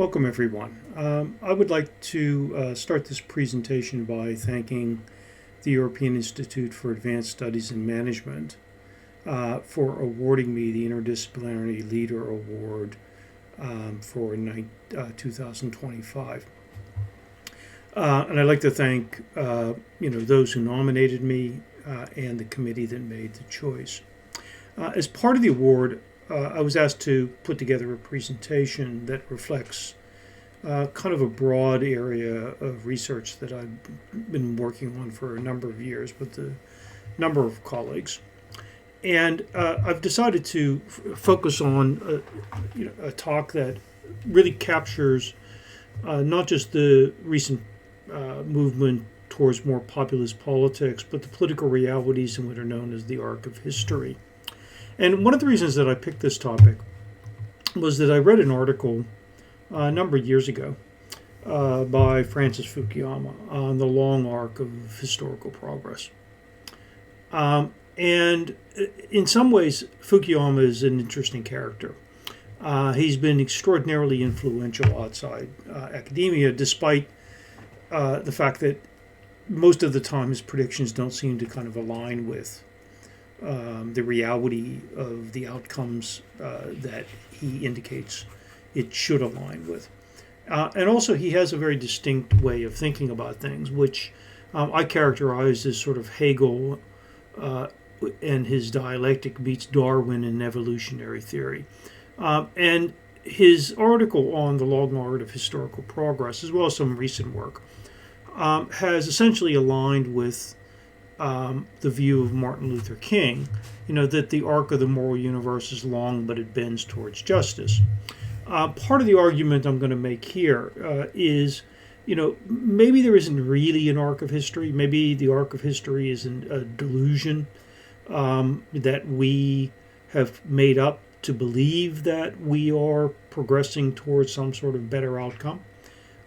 Welcome, everyone. I would like to start this presentation by thanking the European Institute for Advanced Studies in Management for awarding me the Interdisciplinary Leader Award for 2025. And I'd like to thank those who nominated me and the committee that made the choice. As part of the award, I was asked to put together a presentation that reflects kind of a broad area of research that I've been working on for a number of years with a number of colleagues. And I've decided to focus on a talk that really captures not just the recent movement towards more populist politics, but the political realities in what are known as the arc of history. And one of the reasons that I picked this topic was that I read an article a number of years ago by Francis Fukuyama on the long arc of historical progress. And in some ways, Fukuyama is an interesting character. He's been extraordinarily influential outside academia, despite the fact that most of the time his predictions don't seem to kind of align with the reality of the outcomes that he indicates it should align with. And also he has a very distinct way of thinking about things, which I characterize as sort of Hegel and his dialectic meets Darwin and evolutionary theory. And his article on the long arc of historical progress, as well as some recent work, has essentially aligned with the view of Martin Luther King, that the arc of the moral universe is long, but it bends towards justice. Part of the argument I'm going to make here is, maybe there isn't really an arc of history. Maybe the arc of history is a delusion that we have made up to believe that we are progressing towards some sort of better outcome.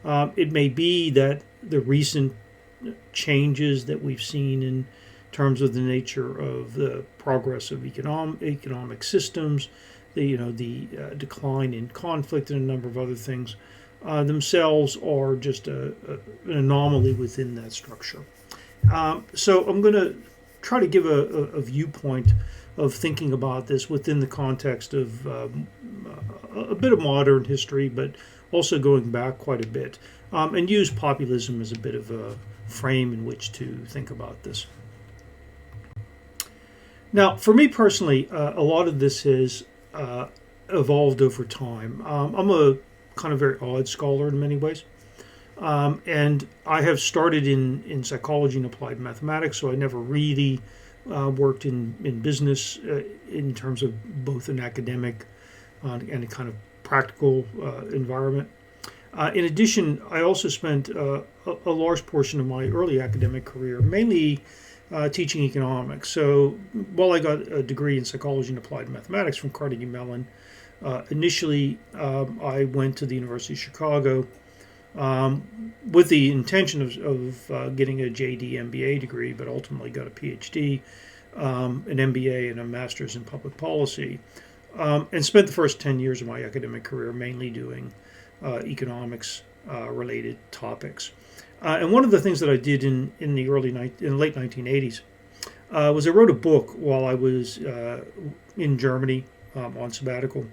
It may be that the recent changes that we've seen in terms of the nature of the progress of economic systems, the decline in conflict and a number of other things themselves are just an anomaly within that structure. So I'm going to try to give a viewpoint of thinking about this within the context of a bit of modern history, but also going back quite a bit, and use populism as a bit of a frame in which to think about this. Now, for me personally, a lot of this has evolved over time. I'm a kind of very odd scholar in many ways. And I have started in psychology and applied mathematics, so I never really worked in business in terms of both an academic and a kind of practical environment. In addition, I also spent a large portion of my early academic career mainly teaching economics. So while I got a degree in psychology and applied mathematics from Carnegie Mellon, initially I went to the University of Chicago with the intention of getting a JD MBA degree, but ultimately got a PhD, an MBA, and a master's in public policy, and spent the first 10 years of my academic career mainly doing economics related topics. And one of the things that I did in the late 1980s was I wrote a book while I was in Germany on sabbatical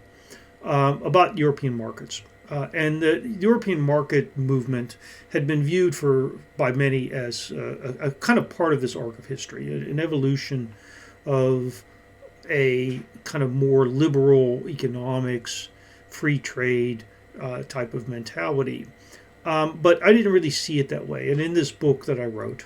about European markets. And the European market movement had been viewed by many as a kind of part of this arc of history, an evolution of a kind of more liberal economics, free trade type of mentality. But I didn't really see it that way. And in this book that I wrote,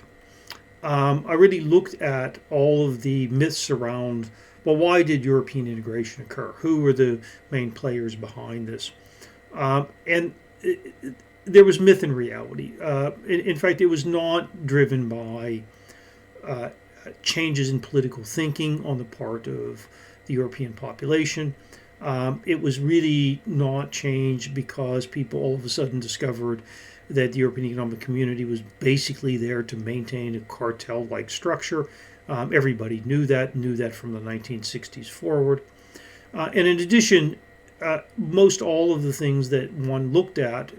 I really looked at all of the myths around, well, why did European integration occur? Who were the main players behind this? And there was myth and reality. In fact, it was not driven by changes in political thinking on the part of the European population. It was really not changed because people all of a sudden discovered that the European Economic Community was basically there to maintain a cartel-like structure. Everybody knew that from the 1960s forward. And in addition, most all of the things that one looked at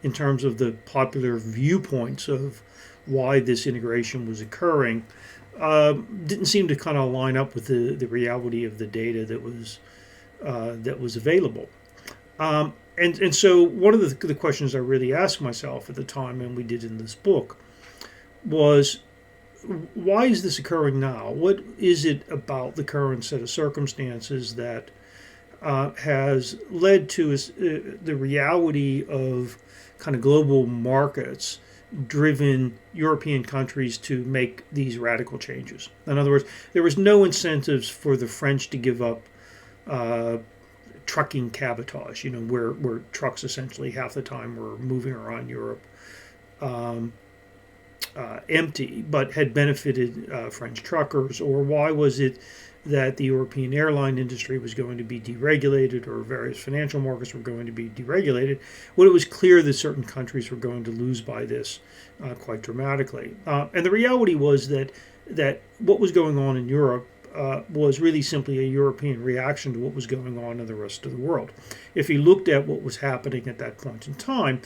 in terms of the popular viewpoints of why this integration was occurring didn't seem to kind of line up with the reality of the data that was available. And so one of the questions I really asked myself at the time, and we did in this book, was why is this occurring now? What is it about the current set of circumstances that has led to the reality of kind of global markets driven European countries to make these radical changes? In other words, there was no incentives for the French to give up trucking cabotage, where trucks essentially half the time were moving around Europe empty, but had benefited French truckers? Or why was it that the European airline industry was going to be deregulated, or various financial markets were going to be deregulated, when it was clear that certain countries were going to lose by this quite dramatically? And the reality was that what was going on in Europe was really simply a European reaction to what was going on in the rest of the world. If you looked at what was happening at that point in time,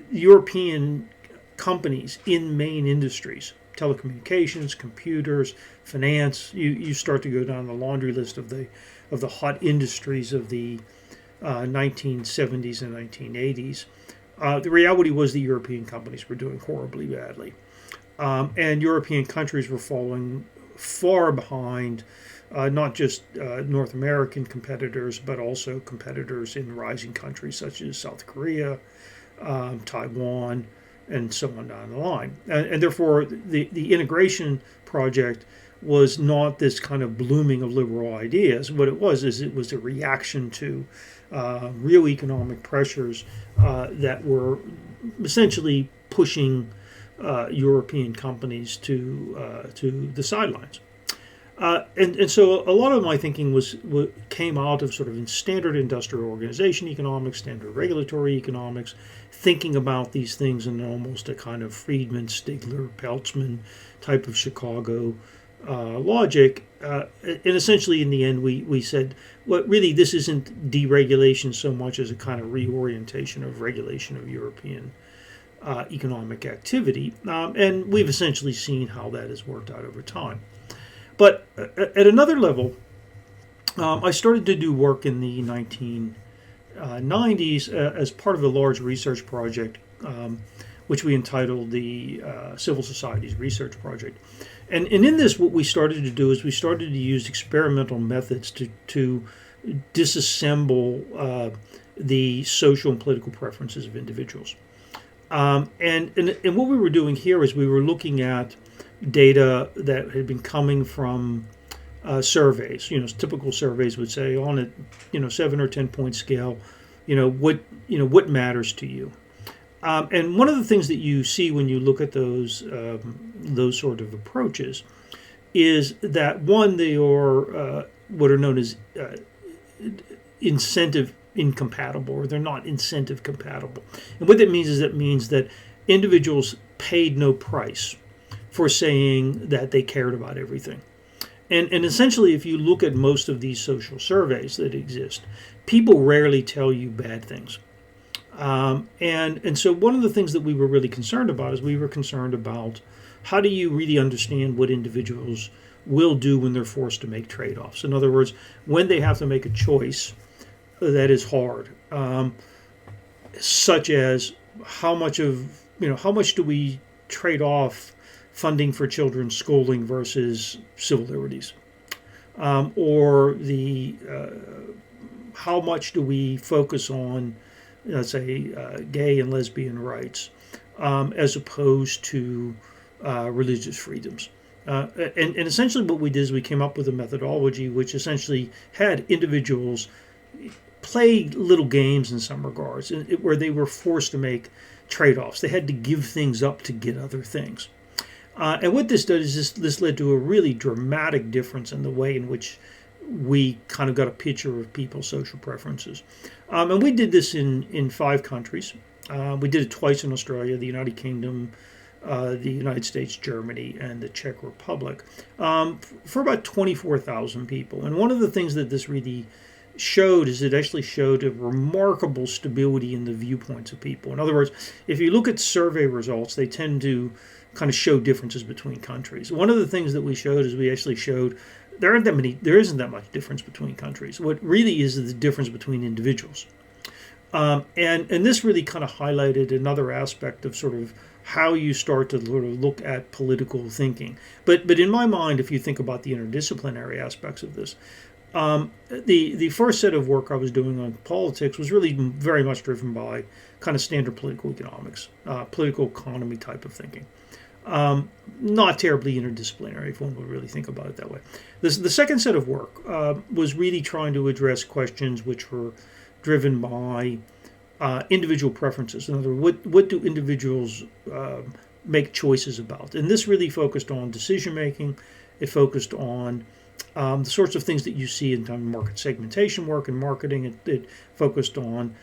European companies in main industries, telecommunications, computers, finance, you start to go down the laundry list of the hot industries of the 1970s and 1980s. The reality was the European companies were doing horribly badly. And European countries were falling far behind not just North American competitors, but also competitors in rising countries such as South Korea, Taiwan, and so on down the line. And therefore, the integration project was not this kind of blooming of liberal ideas. What it was a reaction to real economic pressures that were essentially pushing European companies to the sidelines. And so a lot of my thinking came out of sort of in standard industrial organization economics, standard regulatory economics, thinking about these things in almost a kind of Friedman, Stigler, Peltzman type of Chicago logic. And essentially, in the end, we said, well, really, this isn't deregulation so much as a kind of reorientation of regulation of European economic activity. And we've essentially seen how that has worked out over time. But at another level, I started to do work in the 1990s as part of a large research project, which we entitled the Civil Societies Research Project. And in this, what we started to do is we started to use experimental methods to disassemble the social and political preferences of individuals. And what we were doing here is we were looking at data that had been coming from surveys. Typical surveys would say on a 7 or 10 point scale, what matters to you. And one of the things that you see when you look at those sort of approaches is that, one, they are what are known as incentive incompatible, or they're not incentive compatible. And what that means is that individuals paid no price for saying that they cared about everything. And essentially, if you look at most of these social surveys that exist, people rarely tell you bad things. And so one of the things that we were really concerned about is we were concerned about how do you really understand what individuals will do when they're forced to make trade-offs. In other words, when they have to make a choice that is hard, such as how much do we trade off funding for children's schooling versus civil liberties, or how much do we focus on, let's say, gay and lesbian rights, as opposed to religious freedoms. And essentially what we did is we came up with a methodology which essentially had individuals play little games in some regards, where they were forced to make trade-offs. They had to give things up to get other things. And what this does is this led to a really dramatic difference in the way in which we kind of got a picture of people's social preferences. And we did this in 5 countries. We did it twice in Australia, the United Kingdom, the United States, Germany, and the Czech Republic, for about 24,000 people. And one of the things that this really showed is it actually showed a remarkable stability in the viewpoints of people. In other words, if you look at survey results, they tend to kind of show differences between countries. One of the things that we showed is we actually showed there isn't that much difference between countries. What really is the difference between individuals. And this really kind of highlighted another aspect of sort of how you start to sort of look at political thinking. But in my mind, if you think about the interdisciplinary aspects of this, the first set of work I was doing on politics was really very much driven by kind of standard political economics, political economy type of thinking. Not terribly interdisciplinary, if one would really think about it that way. The second set of work was really trying to address questions which were driven by individual preferences. In other words, what do individuals make choices about? And this really focused on decision making. It focused on the sorts of things that you see in market segmentation work and marketing. It focused on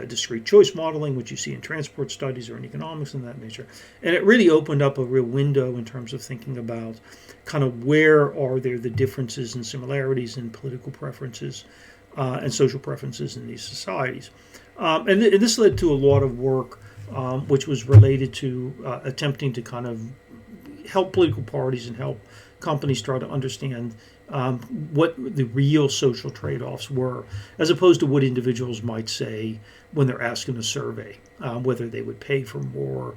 discrete choice modeling, which you see in transport studies or in economics and that nature. And it really opened up a real window in terms of thinking about kind of where are there the differences and similarities in political preferences and social preferences in these societies. And this led to a lot of work which was related to attempting to kind of help political parties and help companies try to understand what the real social trade-offs were, as opposed to what individuals might say when they're asked in a survey, whether they would pay more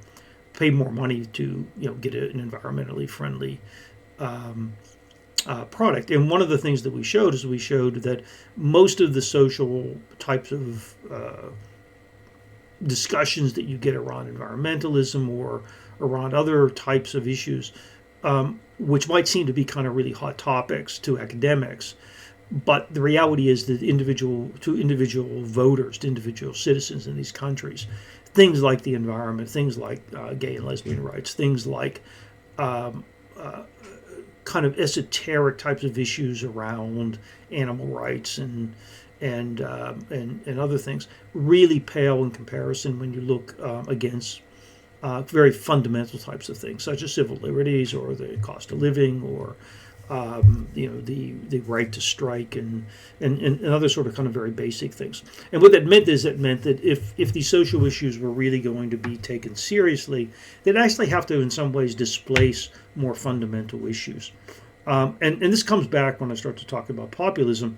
money to get an environmentally friendly product. And one of the things that we showed that most of the social types of discussions that you get around environmentalism or around other types of issues, which might seem to be kind of really hot topics to academics, but the reality is that individual voters, to individual citizens in these countries, things like the environment, things like gay and lesbian rights, things like kind of esoteric types of issues around animal rights and other things really pale in comparison when you look against very fundamental types of things, such as civil liberties or the cost of living or the right to strike and other sort of kind of very basic things. And what that meant is that if these social issues were really going to be taken seriously, they'd actually have to in some ways displace more fundamental issues. And this comes back when I start to talk about populism,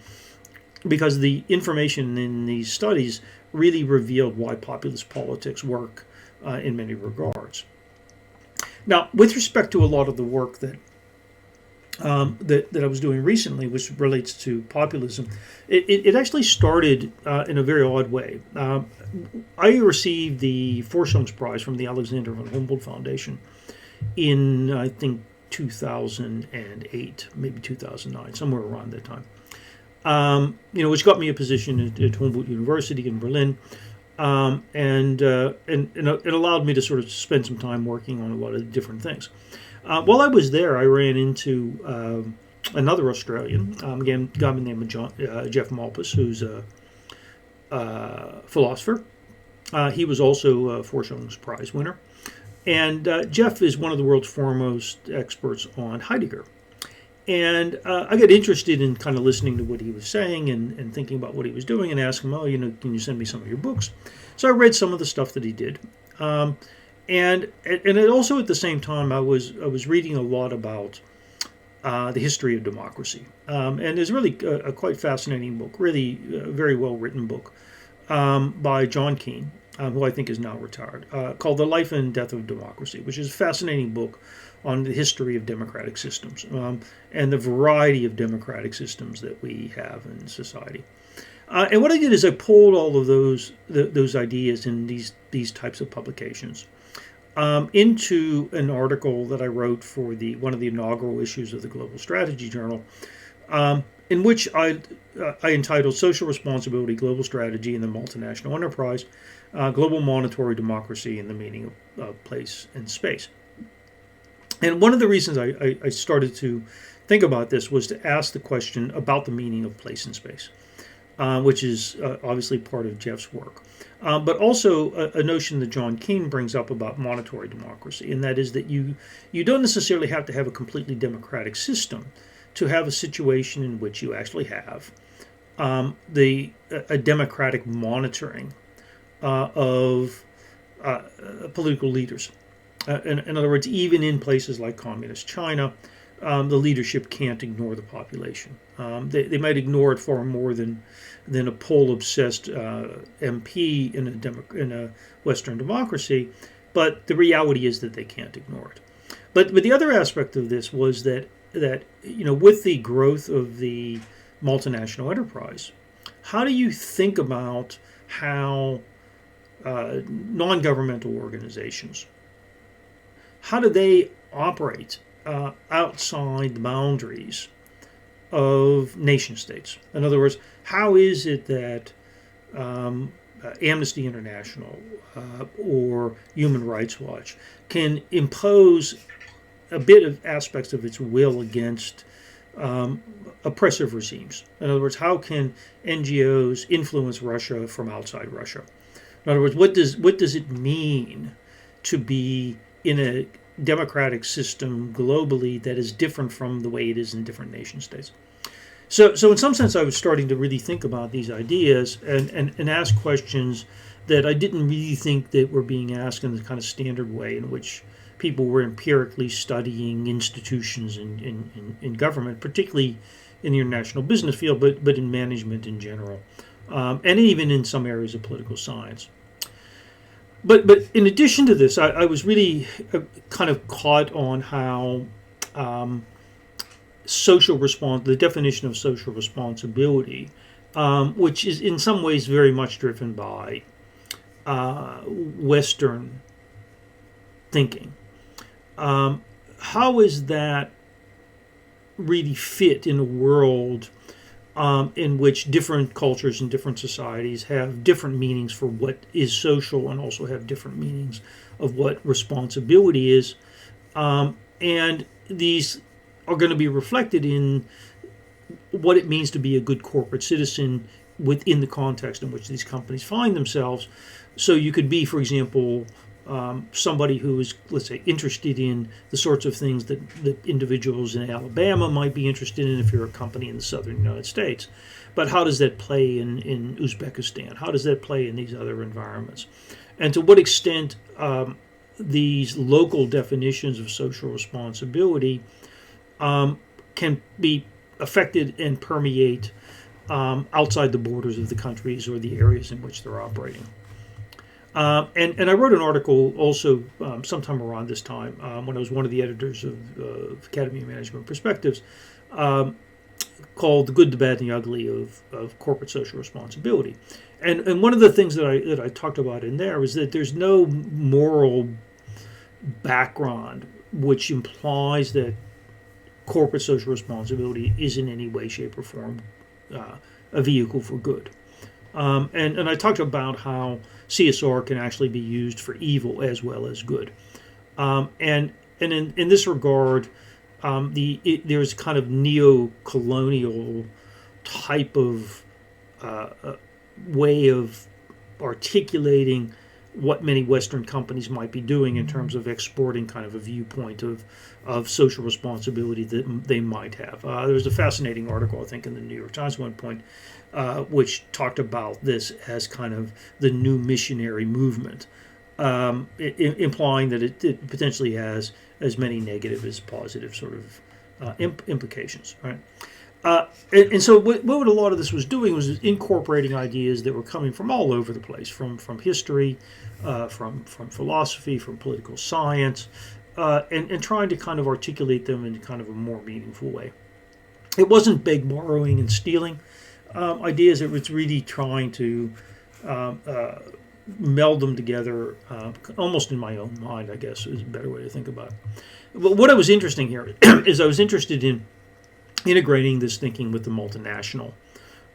because the information in these studies really revealed why populist politics work in many regards. Now, with respect to a lot of the work that I was doing recently, which relates to populism, it actually started in a very odd way. I received the Forschungs Prize from the Alexander von Humboldt Foundation in, I think, 2008, maybe 2009, somewhere around that time. Which got me a position at Humboldt University in Berlin. And it allowed me to sort of spend some time working on a lot of different things. While I was there, I ran into another Australian, again, a guy named Jeff Malpas, who's a philosopher. He was also a Forschungs Prize winner. And Jeff is one of the world's foremost experts on Heidegger. And I got interested in kind of listening to what he was saying and thinking about what he was doing and asked him, can you send me some of your books? So I read some of the stuff that he did. And it also at the same time, I was reading a lot about the history of democracy. And there's really a quite fascinating book, really a very well-written book by John Keane, who I think is now retired, called The Life and Death of Democracy, which is a fascinating book on the history of democratic systems and the variety of democratic systems that we have in society. And what I did is I pulled all of those ideas in these types of publications into an article that I wrote for one of the inaugural issues of the Global Strategy Journal, in which I entitled Social Responsibility, Global Strategy, and the Multinational Enterprise, Global Monetary Democracy and the Meaning of Place and Space. And one of the reasons I started to think about this was to ask the question about the meaning of place and space, which is obviously part of Jeff's work. But also a notion that John Keane brings up about monetary democracy, and that is that you don't necessarily have to have a completely democratic system to have a situation in which you actually have a democratic monitoring of political leaders. In other words, even in places like communist China, the leadership can't ignore the population. They might ignore it far more than a poll-obsessed MP in a Western democracy, but the reality is that they can't ignore it. But the other aspect of this was that with the growth of the multinational enterprise, how do you think about how non-governmental organizations, how do they operate outside the boundaries of nation states? In other words, how is it that Amnesty International or Human Rights Watch can impose a bit of aspects of its will against oppressive regimes? In other words, how can NGOs influence Russia from outside Russia? In other words, what does it mean to be in a democratic system globally that is different from the way it is in different nation states? So in some sense, I was starting to really think about these ideas and ask questions that I didn't really think that were being asked in the kind of standard way in which people were empirically studying institutions in government, particularly in the international business field, but in management in general, and even in some areas of political science. But in addition to this, I was really kind of caught on how the definition of social responsibility, which is in some ways very much driven by Western thinking. How is that really fit in a world in which different cultures and different societies have different meanings for what is social and also have different meanings of what responsibility is? And these are going to be reflected in what it means to be a good corporate citizen within the context in which these companies find themselves. So you could be, for example, somebody who is, let's say, interested in the sorts of things that individuals in Alabama might be interested in if you're a company in the southern United States. But how does that play in Uzbekistan? How does that play in these other environments? And to what extent these local definitions of social responsibility can be affected and permeate outside the borders of the countries or the areas in which they're operating. And I wrote an article also sometime around this time when I was one of the editors of Academy of Management Perspectives called "The Good, the Bad, and the Ugly of Corporate Social Responsibility." And one of the things that I talked about in there is that there's no moral background which implies that corporate social responsibility is in any way, shape, or form a vehicle for good. And I talked about how CSR can actually be used for evil as well as good. And in this regard, there's kind of neo-colonial type of way of articulating what many Western companies might be doing in terms of exporting kind of a viewpoint of social responsibility that they might have. There was a fascinating article, I think, in the New York Times at one point, which talked about this as kind of the new missionary movement, implying that it potentially has as many negative as positive sort of implications, right? And so what a lot of this was doing was incorporating ideas that were coming from all over the place, from history, from philosophy, from political science, and trying to kind of articulate them in kind of a more meaningful way. It wasn't big borrowing and stealing ideas. It was really trying to meld them together, almost in my own mind, I guess, is a better way to think about it. But what I was interesting here is I was interested in integrating this thinking with the multinational.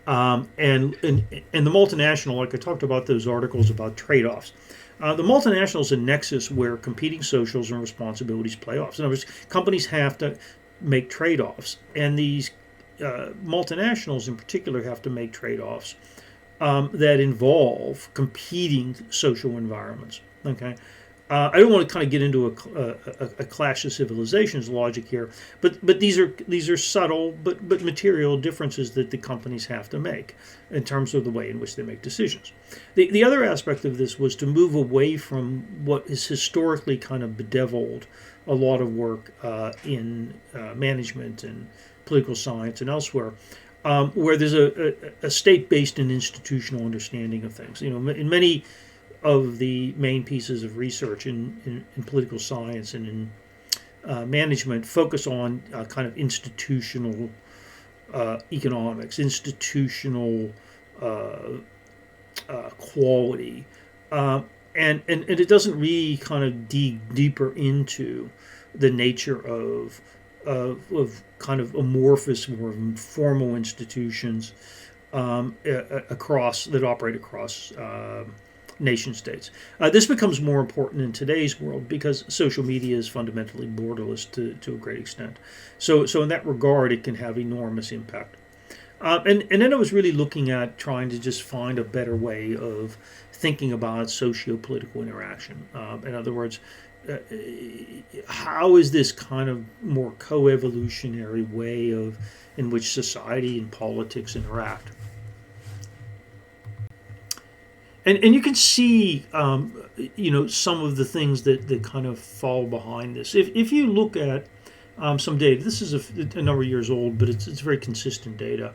And the multinational, like I talked about those articles about trade-offs, the multinational is a nexus where competing socials and responsibilities play off. In other words, companies have to make trade-offs, and these multinationals in particular have to make trade-offs that involve competing social environments. Okay, I don't want to kind of get into a clash of civilizations logic here, but these are subtle but material differences that the companies have to make in terms of the way in which they make decisions. The other aspect of this was to move away from what is historically kind of bedeviled a lot of work in management and political science and elsewhere, where there's a state-based and institutional understanding of things. In many of the main pieces of research in political science and in management focus on kind of institutional economics, institutional quality, and it doesn't really kind of dig deeper into the nature of kind of amorphous, more formal institutions that operate across nation states. This becomes more important in today's world because social media is fundamentally borderless to a great extent. So in that regard, it can have enormous impact. And then I was really looking at trying to just find a better way of thinking about socio-political interaction. In other words, how is this kind of more co-evolutionary way in which society and politics interact? And you can see, some of the things that kind of fall behind this. If you look at some data, this is a number of years old, but it's very consistent data.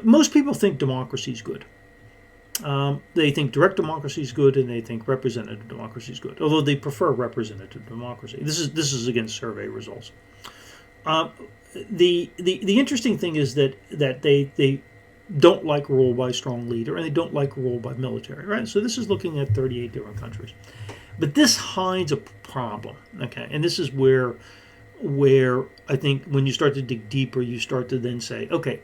Most people think democracy is good. They think direct democracy is good, and they think representative democracy is good. Although they prefer representative democracy. This is against survey results. The interesting thing is that they don't like rule by strong leader, and they don't like rule by military, right? So this is looking at 38 different countries. But this hides a problem, okay? And this is where I think when you start to dig deeper, you start to then say, okay,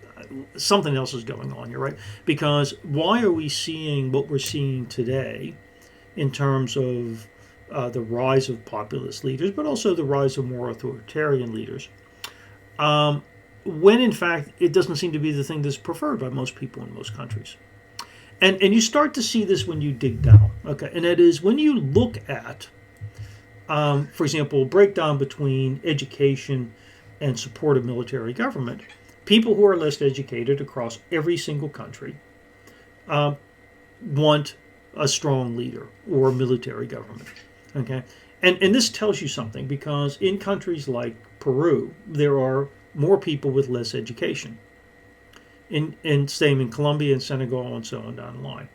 something else is going on here, right? Because why are we seeing what we're seeing today in terms of the rise of populist leaders, but also the rise of more authoritarian leaders? When in fact it doesn't seem to be the thing that's preferred by most people in most countries. And you start to see this when you dig down, okay? And that is when you look at, for example, a breakdown between education and support of military government, people who are less educated across every single country want a strong leader or a military government, okay? And this tells you something because in countries like Peru, there are more people with less education. Same in Colombia and Senegal and so on down the line.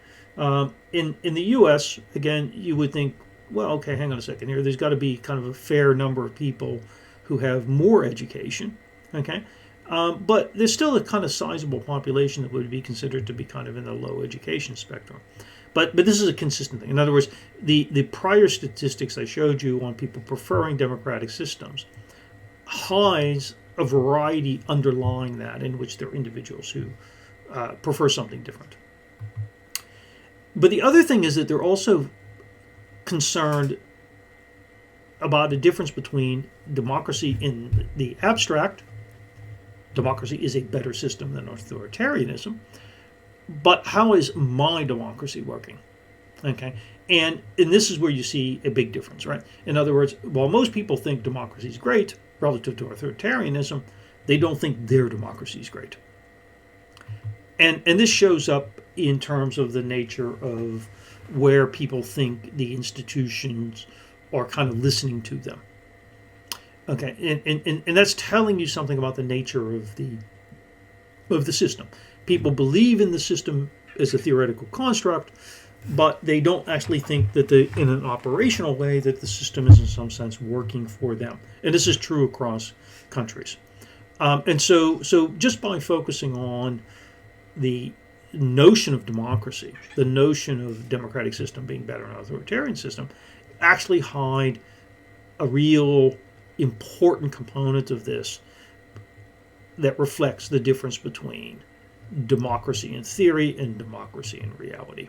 In the U.S., again, you would think, well, okay, hang on a second here. There's got to be kind of a fair number of people who have more education, okay? But there's still a kind of sizable population that would be considered to be kind of in the low education spectrum. But this is a consistent thing. In other words, the prior statistics I showed you on people preferring democratic systems hides a variety underlying that in which there are individuals who prefer something different. But the other thing is that they're also concerned about a difference between democracy in the abstract. Democracy is a better system than authoritarianism. But how is my democracy working? Okay, and this is where you see a big difference, right? In other words, while most people think democracy is great relative to authoritarianism, they don't think their democracy is great. And this shows up in terms of the nature of where people think the institutions are kind of listening to them. Okay, and that's telling you something about the nature of the system. People believe in the system as a theoretical construct, but they don't actually think that in an operational way that the system is in some sense working for them. And this is true across countries. And so just by focusing on the notion of democracy, the notion of democratic system being better than an authoritarian system, actually hide a real important component of this that reflects the difference between democracy in theory and democracy in reality.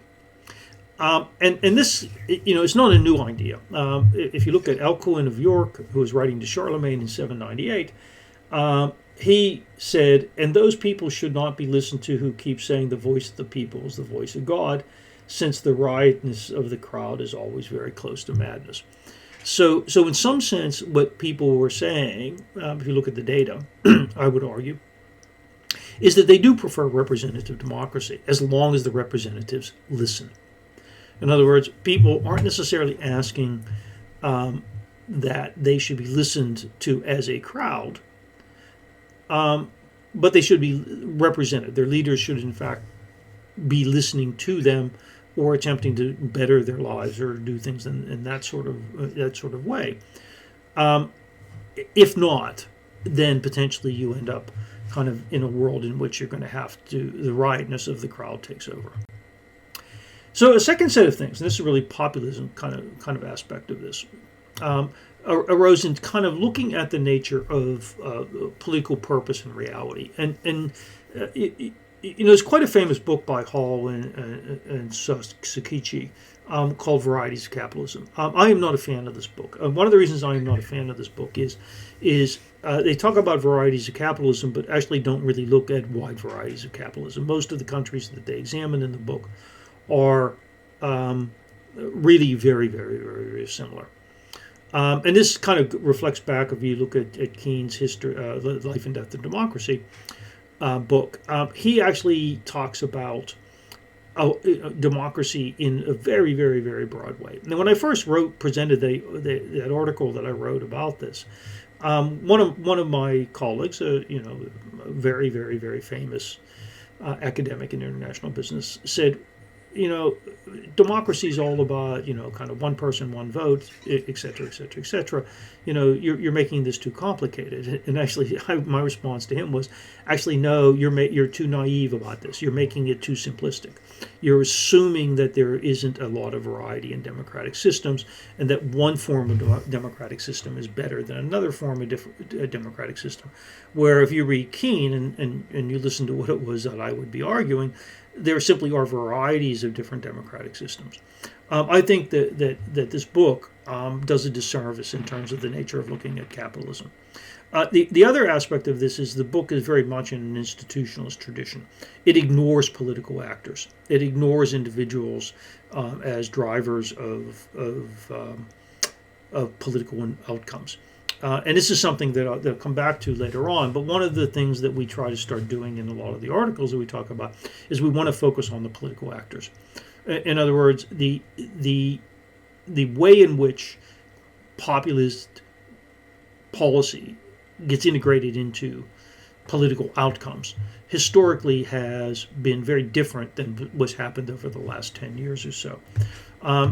And this, it's not a new idea. If you look at Alcuin of York, who was writing to Charlemagne in 798, he said, and those people should not be listened to who keep saying the voice of the people is the voice of God, since the riotness of the crowd is always very close to madness. So in some sense, what people were saying, if you look at the data, I would argue, is that they do prefer representative democracy as long as the representatives listen. In other words, people aren't necessarily asking that they should be listened to as a crowd, but they should be represented. Their leaders should, in fact, be listening to them or attempting to better their lives or do things in that sort of way. If not, then potentially you end up kind of in a world in which you're going to have to, the riotness of the crowd takes over. So a second set of things, and this is really populism kind of aspect of this, arose in kind of looking at the nature of political purpose and reality. And there's quite a famous book by Hall and Sakichi called Varieties of Capitalism. I am not a fan of this book. One of the reasons I am not a fan of this book is they talk about varieties of capitalism, but actually don't really look at wide varieties of capitalism. Most of the countries that they examine in the book are really very, very, very, very similar. And this kind of reflects back, if you look at Keynes' history, Life and Death of Democracy book. He actually talks about democracy in a very, very, very broad way. Now, when I first presented that article that I wrote about this, one of my colleagues, a very, very, very famous academic in international business, said, democracy is all about, kind of one person, one vote, et cetera, et cetera, et cetera. You're making this too complicated. And actually, my response to him was, actually, no, you're too naive about this. You're making it too simplistic. You're assuming that there isn't a lot of variety in democratic systems, and that one form of democratic system is better than another form of democratic system. Where if you read Keynes and you listen to what it was that I would be arguing, there simply are varieties of different democratic systems. I think that this book does a disservice in terms of the nature of looking at capitalism. The other aspect of this is the book is very much in an institutionalist tradition. It ignores political actors. It ignores individuals as drivers of political outcomes. And this is something that I'll come back to later on. But one of the things that we try to start doing in a lot of the articles that we talk about is we want to focus on the political actors. In other words, the way in which populist policy gets integrated into political outcomes historically has been very different than what's happened over the last 10 years or so.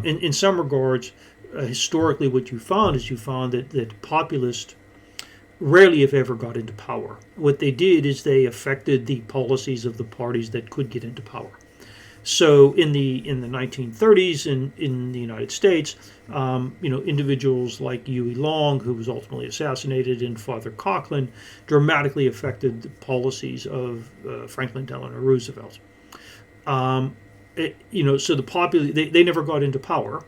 In some regards, historically what you found that populists rarely, if ever, got into power. What they did is they affected the policies of the parties that could get into power. So in the 1930s in the United States, individuals like Huey Long, who was ultimately assassinated, and Father Coughlin dramatically affected the policies of Franklin Delano Roosevelt. So they never got into power,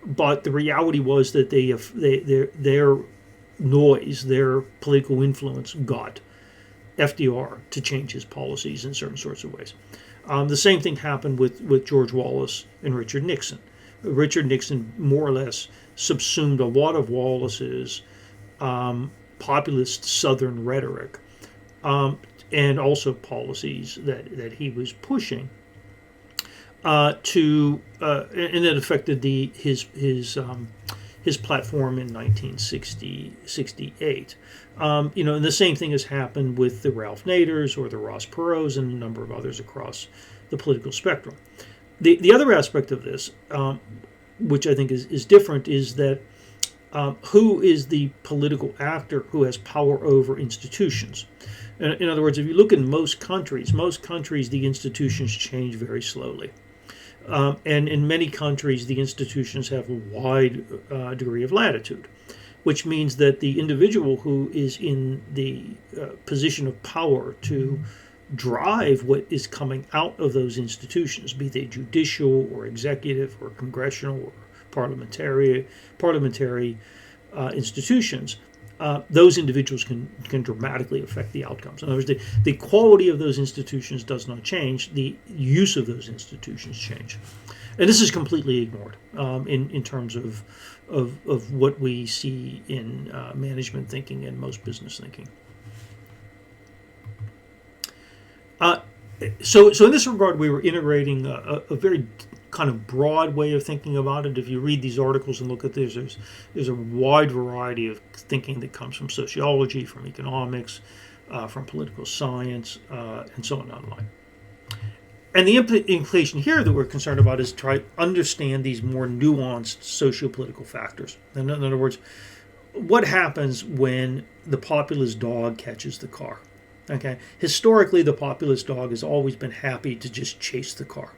but the reality was that their noise, their political influence, got FDR to change his policies in certain sorts of ways. The same thing happened with George Wallace and Richard Nixon. Richard Nixon more or less subsumed a lot of Wallace's populist Southern rhetoric and also policies that he was pushing and that affected his platform in 1968. And the same thing has happened with the Ralph Naders or the Ross Perot's and a number of others across the political spectrum. The other aspect of this, which I think is different, is that who is the political actor who has power over institutions? In other words, if you look in most countries, the institutions change very slowly. And in many countries, the institutions have a wide degree of latitude, which means that the individual who is in the position of power to drive what is coming out of those institutions, be they judicial or executive or congressional or parliamentary institutions, those individuals can dramatically affect the outcomes. In other words, the quality of those institutions does not change. The use of those institutions change. And this is completely ignored in terms of what we see in management thinking and most business thinking. So in this regard, we were integrating a very kind of broad way of thinking about it. If you read these articles and look at this, there's a wide variety of thinking that comes from sociology, from economics, from political science, and so on down the line. And the implication here that we're concerned about is try to understand these more nuanced socio-political factors. In other words, what happens when the populist dog catches the car? Okay. Historically, the populist dog has always been happy to just chase the car.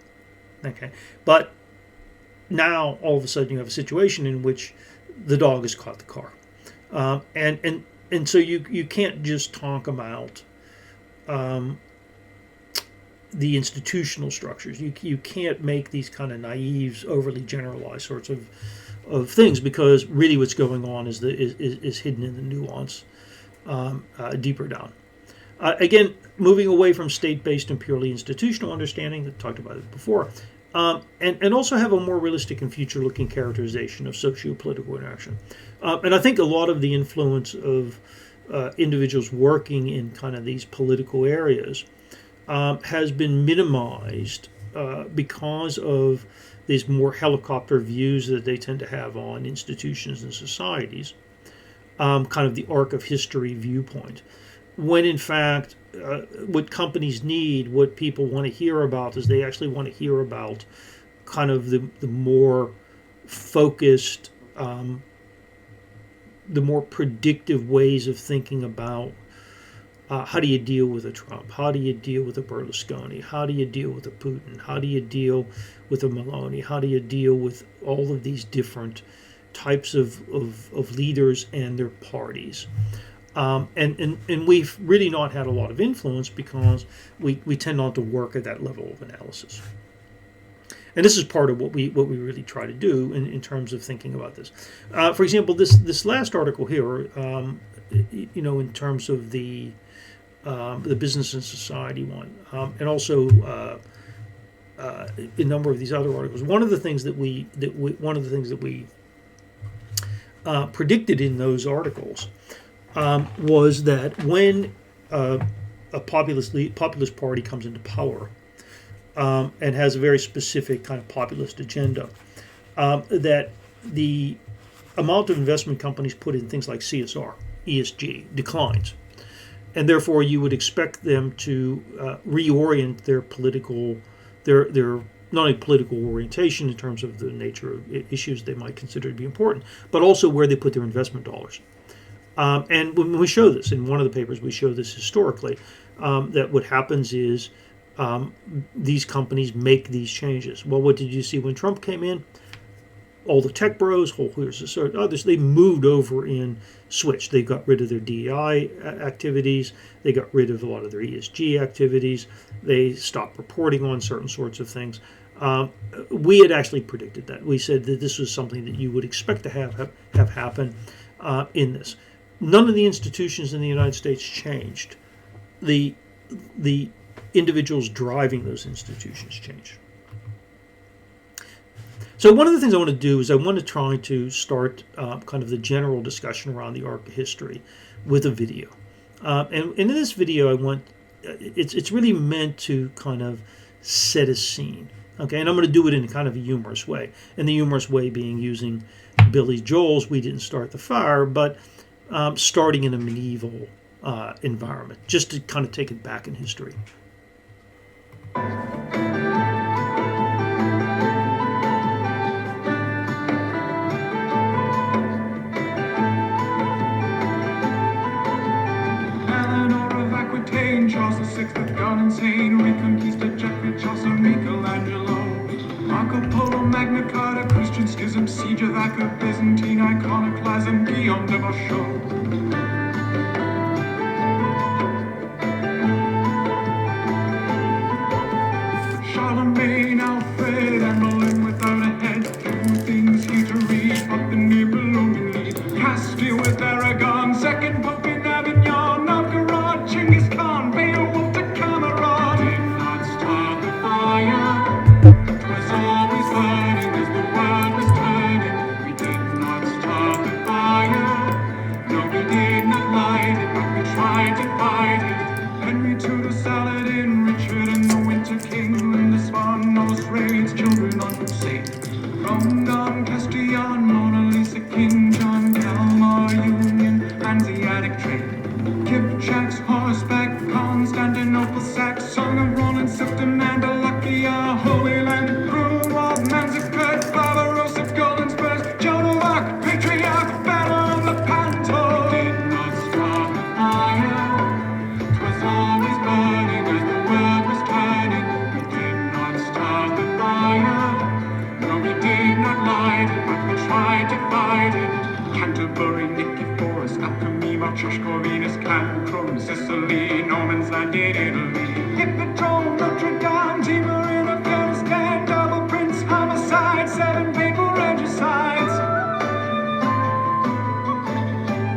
Okay. But now, all of a sudden, you have a situation in which the dog has caught the car. And so you can't just talk about the institutional structures. You can't make these kind of naive, overly generalized sorts of things, because really what's going on is hidden in the nuance deeper down. Again, moving away from state-based and purely institutional understanding, that talked about it before, and also have a more realistic and future-looking characterization of socio-political interaction. And I think a lot of the influence of individuals working in kind of these political areas has been minimized because of these more helicopter views that they tend to have on institutions and societies, kind of the arc of history viewpoint. When in fact, what companies need, what people want to hear about, is they actually want to hear about kind of the more focused, the more predictive ways of thinking about how do you deal with a Trump? How do you deal with a Berlusconi? How do you deal with a Putin? How do you deal with a Meloni? How do you deal with all of these different types of leaders and their parties? And we've really not had a lot of influence because we tend not to work at that level of analysis. And this is part of what we really try to do in terms of thinking about this. For example, this last article here, in terms of the business and society one, and also a number of these other articles. One of the things that we predicted in those articles was that when a populist party comes into power and has a very specific kind of populist agenda, that the amount of investment companies put in things like CSR, ESG, declines. And therefore, you would expect them to reorient their not only political orientation in terms of the nature of issues they might consider to be important, but also where they put their investment dollars. And when we show this, in one of the papers we show this historically, that what happens is these companies make these changes. Well, what did you see when Trump came in? All the tech bros, others, they moved over and switched. They got rid of their DEI activities. They got rid of a lot of their ESG activities. They stopped reporting on certain sorts of things. We had actually predicted that. We said that this was something that you would expect to have happen in this. None of the institutions in the United States changed. The individuals driving those institutions changed. So one of the things I want to do is I want to try to start kind of the general discussion around the arc of history with a video. And in this video, it's really meant to kind of set a scene. Okay, and I'm going to do it in kind of a humorous way. And the humorous way being using Billy Joel's "We Didn't Start the Fire," but starting in a medieval environment, just to kind of take it back in history. Charles VI had gone insane, Reconquista, Geoffrey Chaucer, Michelangelo, Marco Polo, Magna Carta, Christian schism, siege of Acre, Byzantine iconoclasm, Guillaume de Machaut. Charlemagne, Alfred, and Boleyn without a head, two things here to read, but the Nibelungen lead, Castile with Aragon, democratic trade. Kipchaks, horseback, Constantinople sack, song of Roland, Sifton, Mandalakia, Holy Land, Grunwald, Manzikert, Barbarossa, Golden Spurs, Joan of Arc, Patriarch, Battle of Lepanto. Did not start the fire, 'twas always burning as the world was turning. We did not start the fire, no, we did not light it, but we tried to fight it. Canterbury, Nicephorus, Alchemima, Chashkovinus, Cancrum, Sicily, Norman's Land in Italy, Hippodrome, Notre Dame, Timor in Afghanistan, double prince, homicide, 7 papal regicides.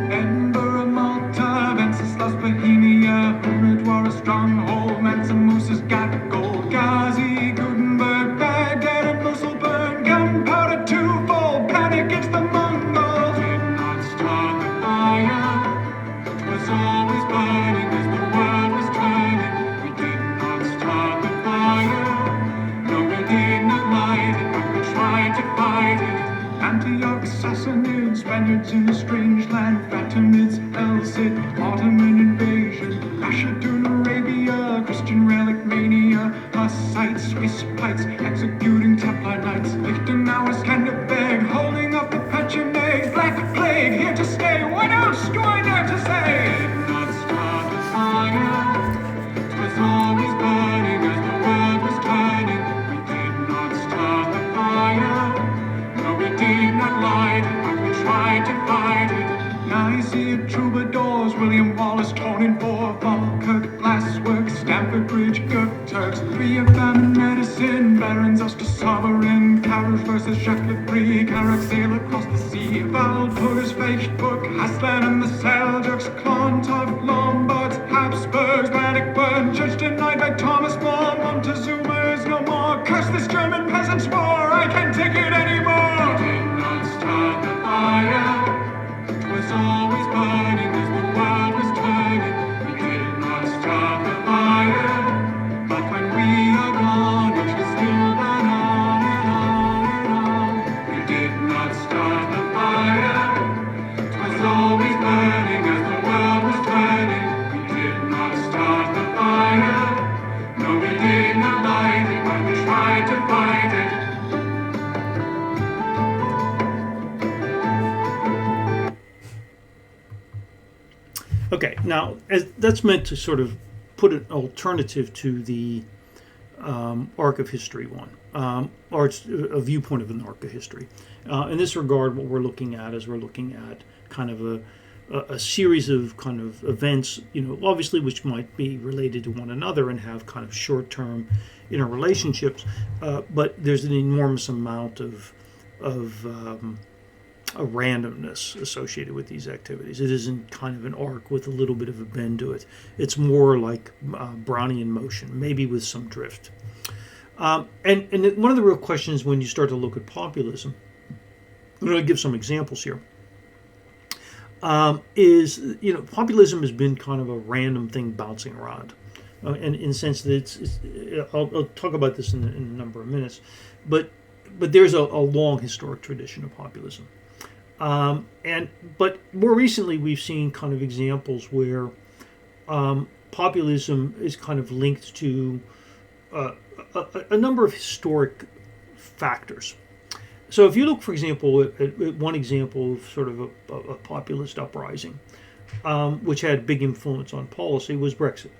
Edinburgh, Malta, Venceslas, Bohemia, Hunedoara, stronghold, Mansa Musa's got gold, Ghazi, Gutenberg, Baghdad, and Musselburn, gunpowder twofold, panic against the Mongols. Did not start the fire, it was always burning as the world was turning. We did not start the fire, no, we did not light it, but we tried to fight it. Antioch, Sassanids, Spaniards in a strange land, Fatimids, El Cid, Ottoman invasion, Rashidun, Arabia, Christian relic mania, Hussites, Swiss pikes, executing Templar knights, Lichtenauer, Skanderbeg, holding up the Pecheneg, Black Plague, here to stay, what else do I dare to say? Did not start the fire, it was always burning as the world was turning. We did not start the fire, no, we did not light it, but we tried to fight it. Nicaea, troubadours, William Wallace, Tony-Boar, Falkirk, Glassworks, Stamford Bridge, Gurk Turks, 3 of famine medicine, Barons, Ulster Sovereign, Carouge versus Jacques Lebris, Carrack sail across the sea, Waldburgers, Facebook, Haslan and the Seljuks, Clontarf, Lombards, Habsburgs, Bannockburn, judged denied by Thomas More, Montezuma is no more, curse this German peasants' war, I can't take it anymore. We did not start the fire, it was always burning as the world was turning. We did not start the fire, but when we are gone, it will still burn on and on and on. We did not start the fire, it was always burning as the world was turning. We did not start the fire, no, we did not light it, but we tried to fight it. Okay, now that's meant to sort of put an alternative to the arc of history one, or it's a viewpoint of an arc of history. In this regard, what we're looking at is we're looking at kind of a series of kind of events, obviously which might be related to one another and have kind of short-term interrelationships, but there's an enormous amount of a randomness associated with these activities. It isn't kind of an arc with a little bit of a bend to it. It's more like Brownian motion, maybe with some drift. And one of the real questions when you start to look at populism, I'm going to give some examples here, is, populism has been kind of a random thing bouncing around. And in the sense that I'll talk about this in a number of minutes, but there's a long historic tradition of populism. But more recently, we've seen kind of examples where populism is kind of linked to a number of historic factors. So if you look, for example, at one example of sort of a populist uprising, which had big influence on policy, was Brexit.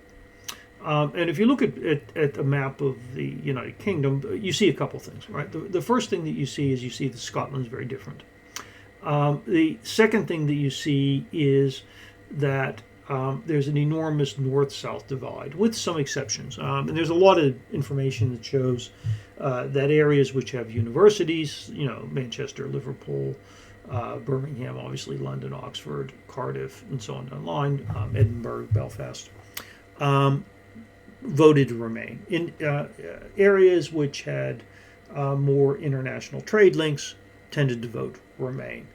And if you look at a map of the United Kingdom, you see a couple things, right? The first thing that you see is that Scotland's very different. The second thing that you see is that there's an enormous north-south divide, with some exceptions. And there's a lot of information that shows that areas which have universities, Manchester, Liverpool, Birmingham, obviously London, Oxford, Cardiff, and so on down the line, Edinburgh, Belfast, voted to remain. In areas which had more international trade links tended to vote remain.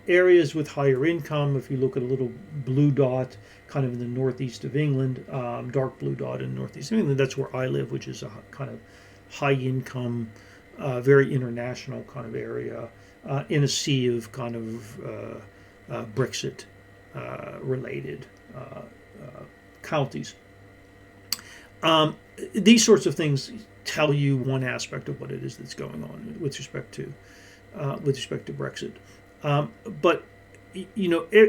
Areas with higher income, if you look at a little blue dot kind of in the northeast of England, dark blue dot in the northeast of England, that's where I live, which is a kind of high income, very international kind of area in a sea of kind of Brexit related counties. These sorts of things tell you one aspect of what it is that's going on with respect to Brexit. But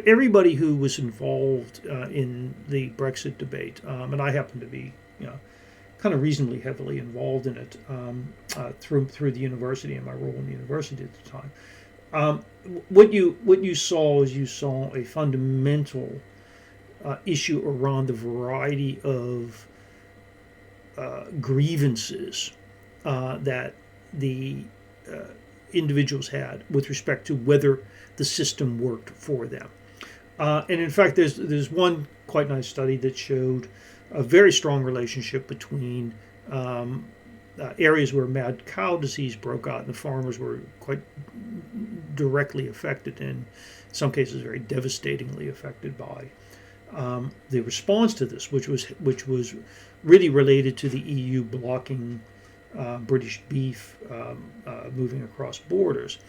everybody who was involved in the Brexit debate, and I happen to be, kind of reasonably heavily involved in it through the university and my role in the university at the time. What you saw is a fundamental issue around the variety of grievances that the individuals had with respect to whether the system worked for them. And in fact, there's one quite nice study that showed a very strong relationship between areas where mad cow disease broke out and the farmers were quite directly affected, and in some cases very devastatingly affected by the response to this, which was really related to the EU blocking British beef moving across borders.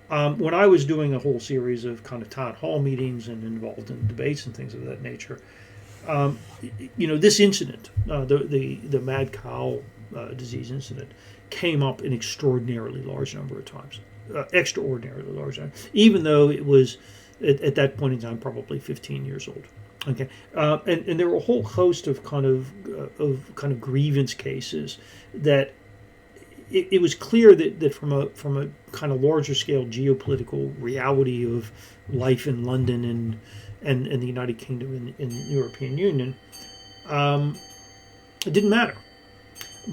When I was doing a whole series of kind of town hall meetings and involved in debates and things of that nature, this incident, the mad cow disease incident, came up an extraordinarily large number of times, even though it was at that point in time probably 15 years old. Okay, and there were a whole host of kind of grievance cases that it was clear that from a kind of larger scale geopolitical reality of life in London and the United Kingdom and the European Union, it didn't matter.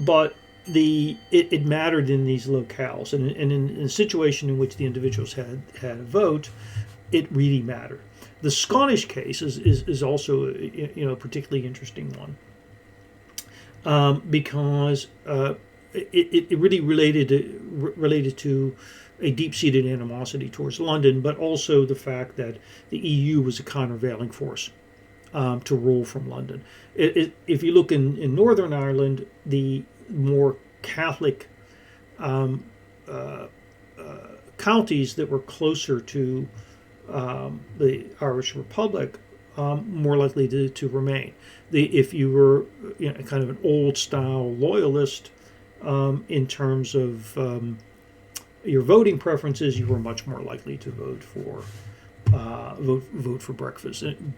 But it mattered in these locales, and in a situation in which the individuals had a vote, it really mattered. The Scottish case is also a particularly interesting one because it really related to a deep-seated animosity towards London, but also the fact that the EU was a countervailing force to rule from London. If you look in Northern Ireland, the more Catholic counties that were closer to the Irish Republic, more likely to remain. If you were kind of an old-style loyalist in terms of your voting preferences, you were much more likely to vote for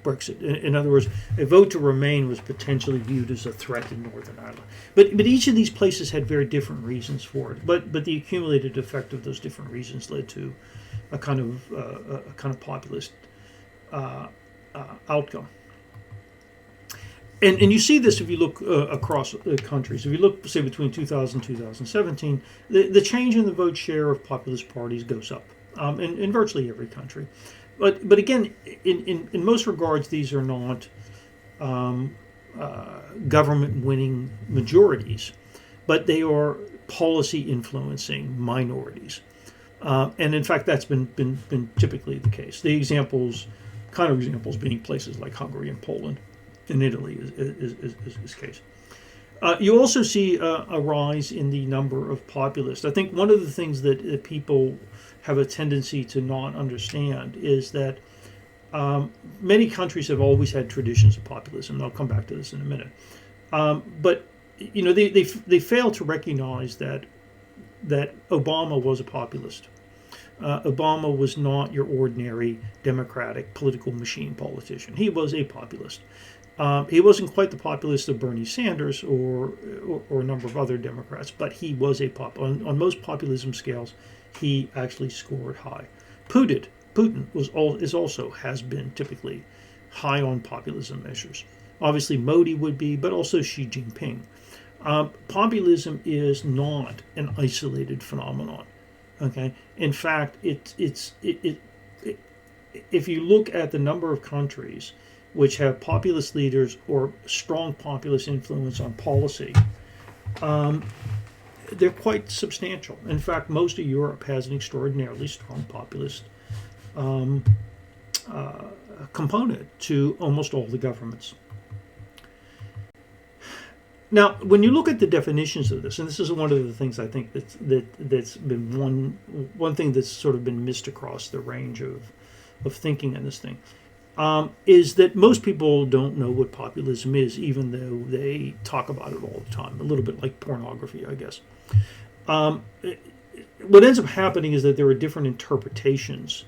Brexit. In other words, a vote to remain was potentially viewed as a threat in Northern Ireland. But each of these places had very different reasons for it. But the accumulated effect of those different reasons led to a kind of populist outcome. And you see this if you look across countries. If you look, say, between 2000 and 2017, the change in the vote share of populist parties goes up in virtually every country. But again, in most regards, these are not government-winning majorities, but they are policy-influencing minorities. And in fact, that's been typically the case. The examples being places like Hungary and Poland and Italy is case. You also see a rise in the number of populists. I think one of the things that people have a tendency to not understand is that many countries have always had traditions of populism. And I'll come back to this in a minute. But they fail to recognize that Obama was a populist. Obama was not your ordinary democratic political machine politician. He was a populist. He wasn't quite the populist of Bernie Sanders or a number of other Democrats, but he was on most populism scales. He actually scored high. Putin has been typically high on populism measures. Obviously, Modi would be, but also Xi Jinping. Populism is not an isolated phenomenon. Okay. In fact, if you look at the number of countries which have populist leaders or strong populist influence on policy, they're quite substantial. In fact, most of Europe has an extraordinarily strong populist component to almost all the governments. Now, when you look at the definitions of this, and this is one of the things I think that's been one thing that's sort of been missed across the range of thinking in this thing. is that most people don't know what populism is, even though they talk about it all the time. A little bit like pornography, I guess. What ends up happening is that there are different interpretations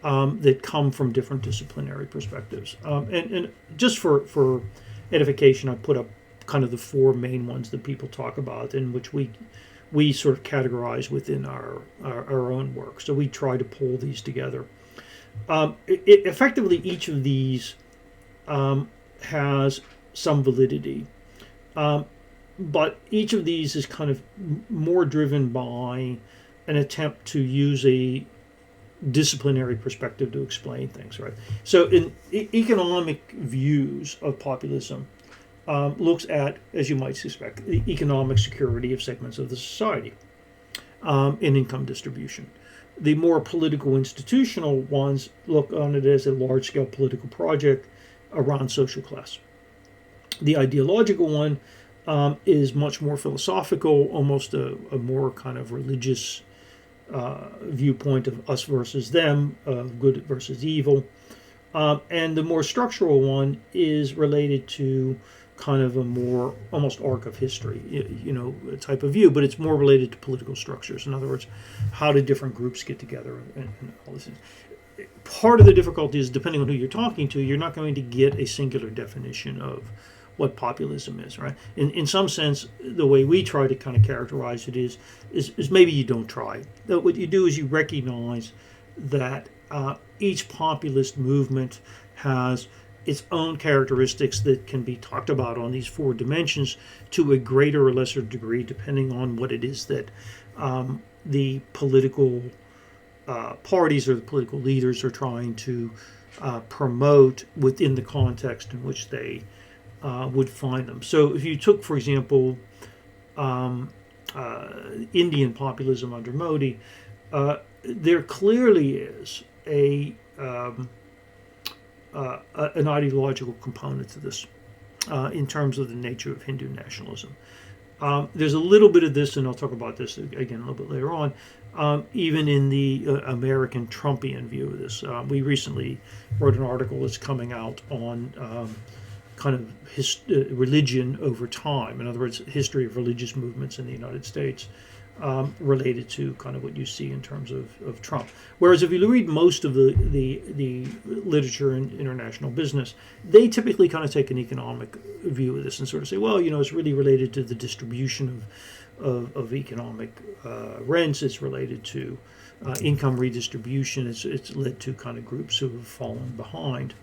that come from different disciplinary perspectives. And just for edification, I put up kind of the four main ones that people talk about, in which we sort of categorize within our own work. So we try to pull these together. Effectively, each of these has some validity, but each of these is kind of more driven by an attempt to use a disciplinary perspective to explain things, right? So in economic views of populism, looks at, as you might suspect, the economic security of segments of the society and income distribution. The more political institutional ones look on it as a large-scale political project around social class. The ideological one is much more philosophical, almost a more kind of religious viewpoint of us versus them, good versus evil. And the more structural one is related to kind of a more almost arc of history, type of view, but it's more related to political structures. In other words, how do different groups get together and all this. Part of the difficulty is, depending on who you're talking to, you're not going to get a singular definition of what populism is, right? In some sense, the way we try to kind of characterize it is maybe you don't try. What you do is you recognize that each populist movement has its own characteristics that can be talked about on these four dimensions to a greater or lesser degree, depending on what it is that the political parties or the political leaders are trying to promote within the context in which they would find them. So if you took, for example, Indian populism under Modi, there clearly is an ideological component to this in terms of the nature of Hindu nationalism. There's a little bit of this, and I'll talk about this again a little bit later on, even in the American Trumpian view of this. We recently wrote an article that's coming out on kind of religion over time. In other words, history of religious movements in the United States related to kind of what you see in terms of Trump. Whereas if you read most of the literature in international business, they typically kind of take an economic view of this and sort of say, well, it's really related to the distribution of economic rents. It's related to income redistribution. It's led to kind of groups who have fallen behind.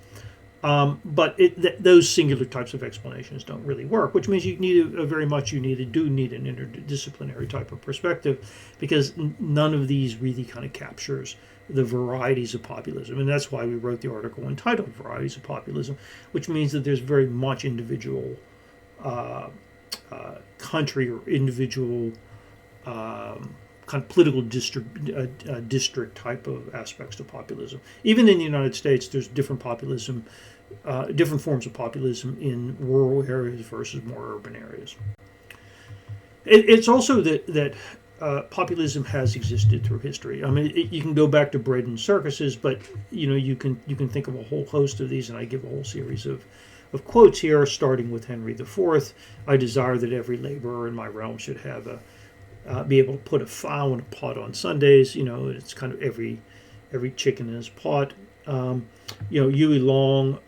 But those singular types of explanations don't really work, which means you need an interdisciplinary type of perspective, because none of these really kind of captures the varieties of populism. And that's why we wrote the article entitled Varieties of Populism, which means that there's very much individual country or individual kind of political district type of aspects to populism. Even in the United States, there's different populism, different forms of populism in rural areas versus more urban areas. It's also that populism has existed through history. I mean, you can go back to bread and circuses, but you can think of a whole host of these, and I give a whole series of quotes here, starting with Henry IV. I desire that every laborer in my realm should have be able to put a fowl in a pot on Sundays. It's kind of every chicken in his pot. Huey Long,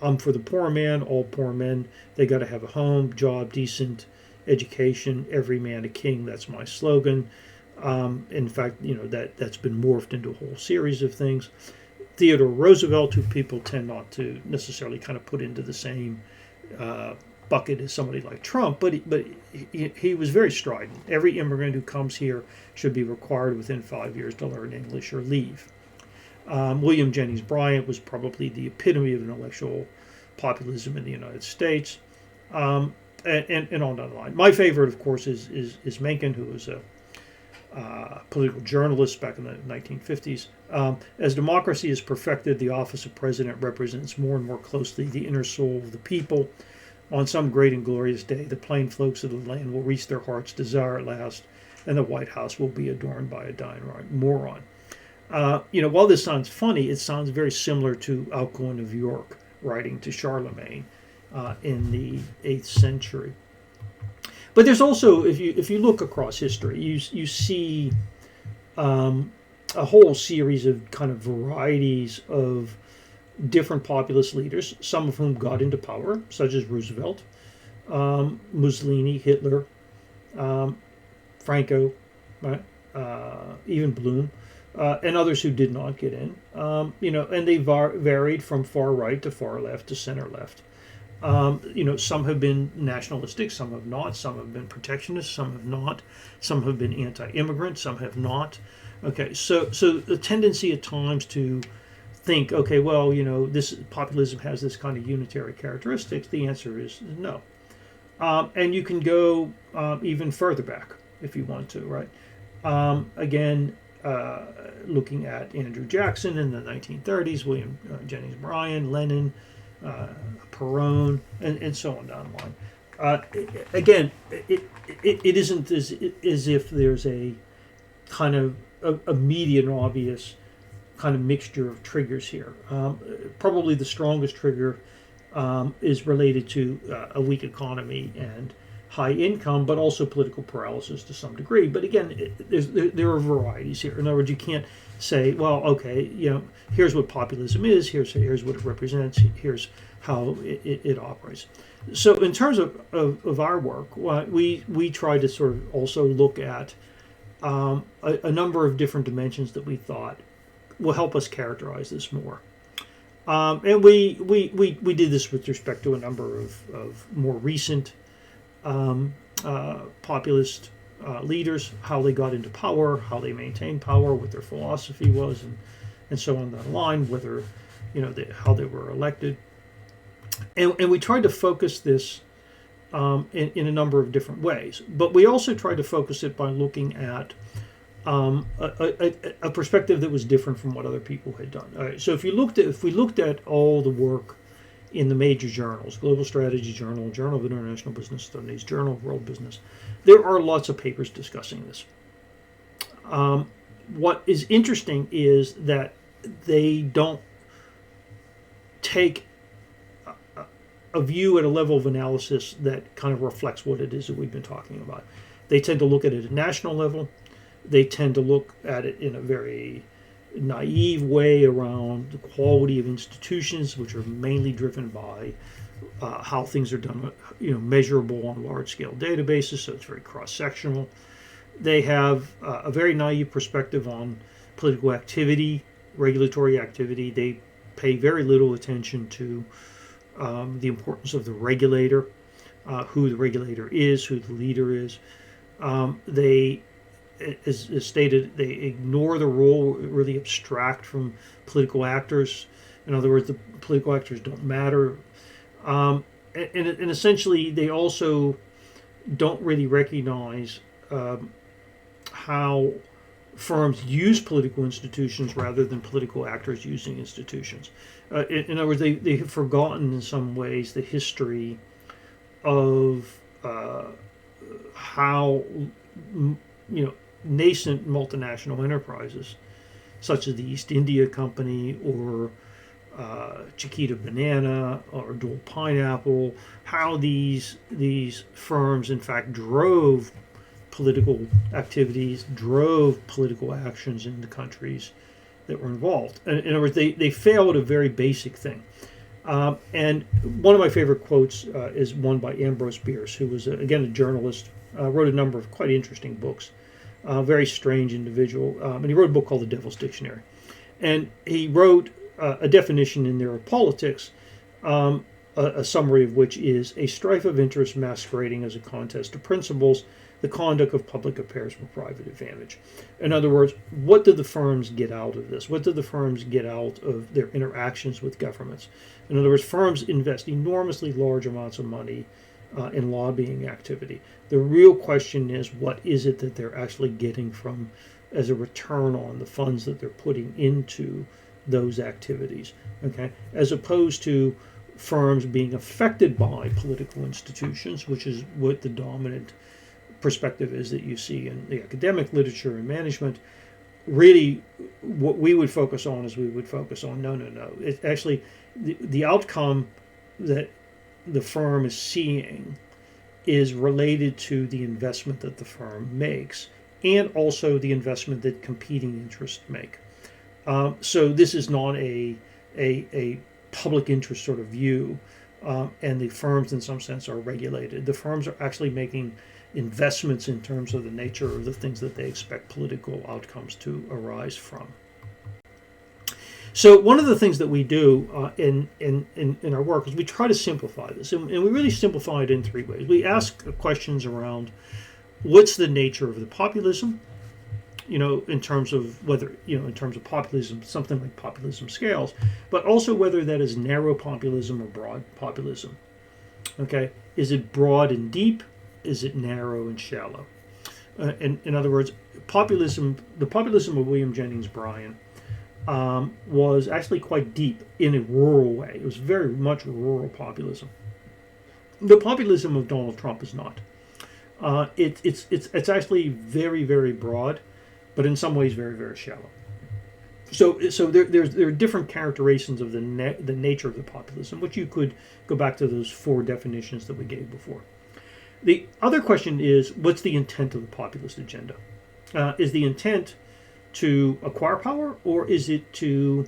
I'm for the poor man. All poor men, they got to have a home, job, decent education. Every man a king. That's my slogan. In fact, that's been morphed into a whole series of things. Theodore Roosevelt, who people tend not to necessarily kind of put into the same bucket as somebody like Trump, but he was very strident. Every immigrant who comes here should be required within 5 years to learn English or leave. William Jennings Bryan was probably the epitome of intellectual populism in the United States, and on down the line. My favorite, of course, is Mencken, who was a political journalist back in the 1950s. As democracy is perfected, the office of president represents more and more closely the inner soul of the people. On some great and glorious day, the plain folks of the land will reach their heart's desire at last, and the White House will be adorned by a dying moron. While this sounds funny, it sounds very similar to Alcuin of York writing to Charlemagne in the 8th century. But there's also, if you look across history, you see a whole series of kind of varieties of different populist leaders, some of whom got into power, such as Roosevelt, Mussolini, Hitler, Franco, right? Even Bloom, and others who did not get in. And they varied from far right to far left to center left. Some have been nationalistic, some have not. Some have been protectionist, some have not. Some have been anti-immigrant, some have not. Okay, so the tendency at times to think, okay, well, this populism has this kind of unitary characteristics. The answer is no. And you can go even further back if you want to, right? Again, looking at Andrew Jackson in the 1930s, William Jennings Bryan, Lenin, Perón, and so on down the line. Again, it isn't as if there's a kind of immediate and obvious kind of mixture of triggers here. Probably the strongest trigger is related to a weak economy and high income, but also political paralysis to some degree. But again, there are varieties here. In other words, you can't say, well, okay, here's what populism is, here's what it represents, here's how it operates. So in terms of our work, we try to sort of also look at a number of different dimensions that we thought will help us characterize this more. And we did this with respect to a number of more recent populist leaders, how they got into power, how they maintained power, what their philosophy was, and so on down the line, whether, how they were elected. And we tried to focus this in a number of different ways. But we also tried to focus it by looking at a perspective that was different from what other people had done. All right, so if we looked at all the work in the major journals, Global Strategy Journal, Journal of International Business Studies, Journal of World Business, there are lots of papers discussing this. What is interesting is that they don't take a view at a level of analysis that kind of reflects what it is that we've been talking about. They tend to look at it at a national level. They tend to look at it in a very naive way around the quality of institutions, which are mainly driven by how things are done, measurable on large-scale databases, so it's very cross-sectional. They have a very naive perspective on political activity, regulatory activity. They pay very little attention to the importance of the regulator, who the regulator is, who the leader is. They, as stated, they ignore the role, really abstract from political actors. In other words, the political actors don't matter. And essentially, they also don't really recognize how firms use political institutions rather than political actors using institutions. In other words, they have forgotten in some ways the history of how nascent multinational enterprises, such as the East India Company or Chiquita Banana or Dole Pineapple, how these firms in fact drove political activities, drove political actions in the countries that were involved. In other words, they fail at a very basic thing. And one of my favorite quotes is one by Ambrose Bierce, who was, again, a journalist, wrote a number of quite interesting books, very strange individual. And he wrote a book called The Devil's Dictionary. And he wrote a definition in there of politics, a summary of which is a strife of interest masquerading as a contest of principles, the conduct of public affairs for private advantage. In other words, what do the firms get out of this? What do the firms get out of their interactions with governments? In other words, firms invest enormously large amounts of money in lobbying activity. The real question is, what is it that they're actually getting from as a return on the funds that they're putting into those activities, okay? As opposed to firms being affected by political institutions, which is what the dominant perspective is that you see in the academic literature and management, really what we would focus on is we would focus on no. It actually the outcome that the firm is seeing is related to the investment that the firm makes and also the investment that competing interests make. So this is not a public interest sort of view, and the firms in some sense are regulated. The firms are actually making investments in terms of the nature of the things that they expect political outcomes to arise from. So one of the things that we do in our work is we try to simplify this, and we really simplify it in three ways. We ask questions around what's the nature of the populism, in terms of whether, in terms of populism, something like populism scales, but also whether that is narrow populism or broad populism. Okay, is it broad and deep? Is it narrow and shallow? In other words, the populism of William Jennings Bryan was actually quite deep in a rural way. It was very much rural populism. The populism of Donald Trump is not. It's actually very, very broad, but in some ways very, very shallow. So there are different characterizations of the nature of the populism, which you could go back to those four definitions that we gave before. The other question is, what's the intent of the populist agenda? Is the intent to acquire power, or is it to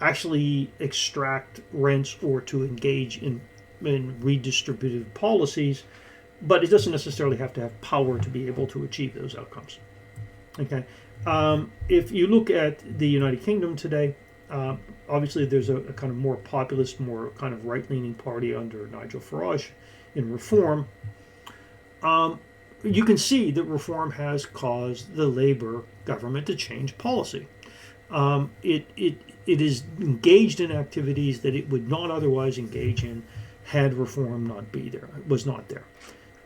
actually extract rents or to engage in redistributive policies? But it doesn't necessarily have to have power to be able to achieve those outcomes. Okay, if you look at the United Kingdom today, obviously there's a kind of more populist, more kind of right-leaning party under Nigel Farage in Reform. You can see that Reform has caused the Labour government to change policy. It is engaged in activities that it would not otherwise engage in had Reform was not there.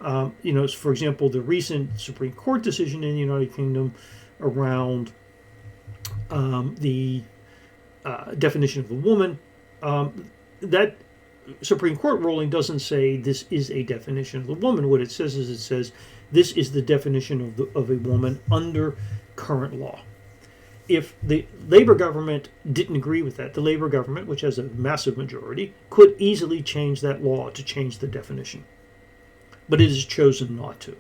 For example, the recent Supreme Court decision in the United Kingdom around the definition of a woman, that Supreme Court ruling doesn't say this is a definition of a woman. What it says is this is the definition of a woman under current law. If the Labour government didn't agree with that, the Labour government, which has a massive majority, could easily change that law to change the definition. But it has chosen not to.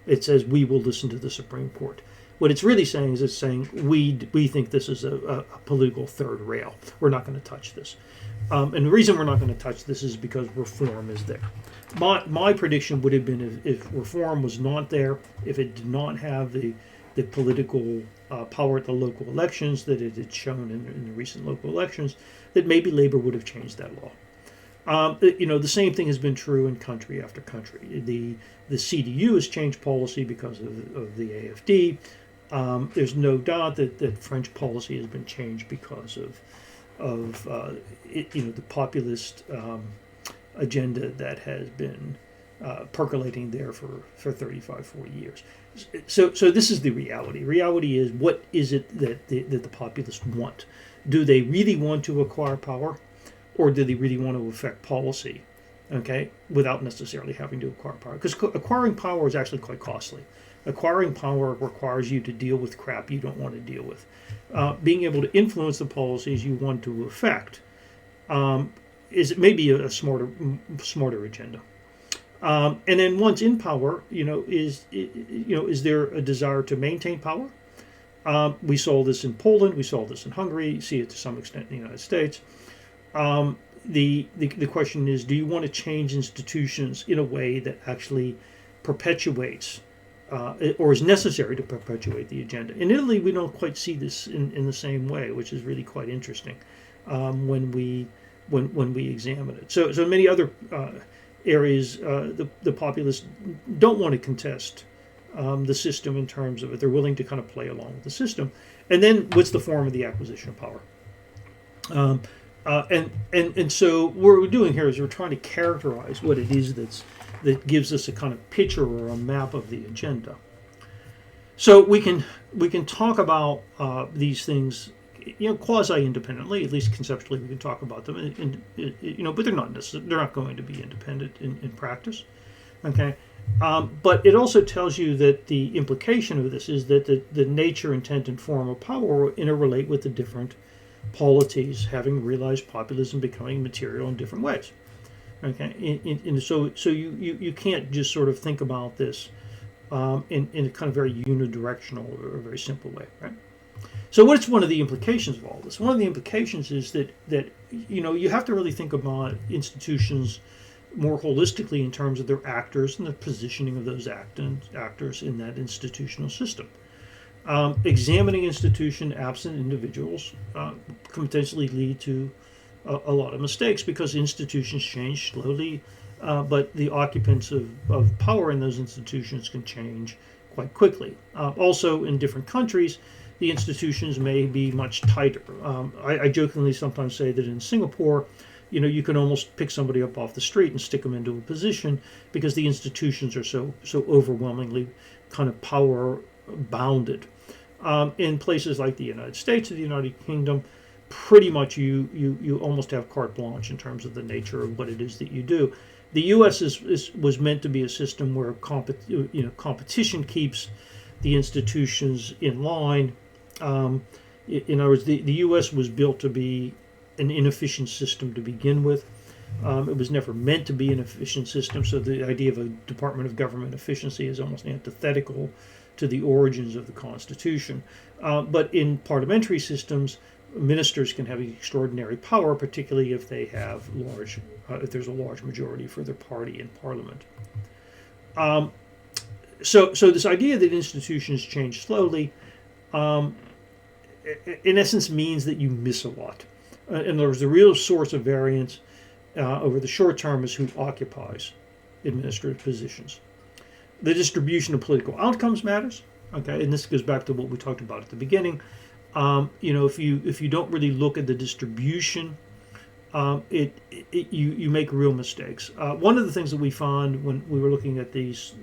It says we will listen to the Supreme Court. What it's really saying is it's saying we think this is a political third rail. We're not going to touch this. And the reason we're not going to touch this is because Reform is there. My prediction would have been if Reform was not there, if it did not have the political power at the local elections that it had shown in the recent local elections, that maybe Labour would have changed that law. The same thing has been true in country after country. The CDU has changed policy because of the AFD. There's no doubt that French policy has been changed because of the populist agenda that has been percolating there for 35, 40 years. So this is the reality. Reality is, what is it that the populists want? Do they really want to acquire power? Or do they really want to affect policy, okay, without necessarily having to acquire power? Because acquiring power is actually quite costly. Acquiring power requires you to deal with crap you don't want to deal with. Being able to influence the policies you want to affect is maybe a smarter agenda. And then once in power, is there a desire to maintain power? We saw this in Poland. We saw this in Hungary. See it to some extent in the United States. The question is, do you want to change institutions in a way that actually perpetuates or is necessary to perpetuate the agenda? In Italy, we don't quite see this in the same way, which is really quite interesting when we examine it. So in many other areas, the populists don't want to contest the system in terms of it. They're willing to kind of play along with the system. And then what's the form of the acquisition of power? And so what we're doing here is we're trying to characterize what it is that gives us a kind of picture or a map of the agenda. So we can talk about these things, quasi-independently. At least conceptually, we can talk about them, but they're not going to be independent in practice. Okay. But it also tells you that the implication of this is that the nature, intent, and form of power interrelate with the different polities having realized populism becoming material in different ways. Okay, so you can't just sort of think about this in a kind of very unidirectional or very simple way, right? So what's one of the implications of all this? One of the implications is that you have to really think about institutions more holistically in terms of their actors and the positioning of those actors in that institutional system. Examining institution absent individuals can potentially lead to a lot of mistakes because institutions change slowly, but the occupants of power in those institutions can change quite quickly. Also, in different countries, the institutions may be much tighter. I jokingly sometimes say that in Singapore, you can almost pick somebody up off the street and stick them into a position because the institutions are so overwhelmingly kind of power bounded. In places like the United States or the United Kingdom, pretty much you almost have carte blanche in terms of the nature of what it is that you do. The U.S. was meant to be a system where competition keeps the institutions in line. In other words, the U.S. was built to be an inefficient system to begin with. It was never meant to be an efficient system, so the idea of a Department of Government efficiency is almost antithetical to the origins of the Constitution. But in parliamentary systems, ministers can have extraordinary power, particularly if they have if there's a large majority for their party in parliament. So this idea that institutions change slowly, in essence, means that you miss a lot. In other words, the real source of variance over the short term is who occupies administrative positions. The distribution of political outcomes matters. Okay, and this goes back to what we talked about at the beginning. If you don't really look at the distribution, you make real mistakes. One of the things that we found when we were looking at these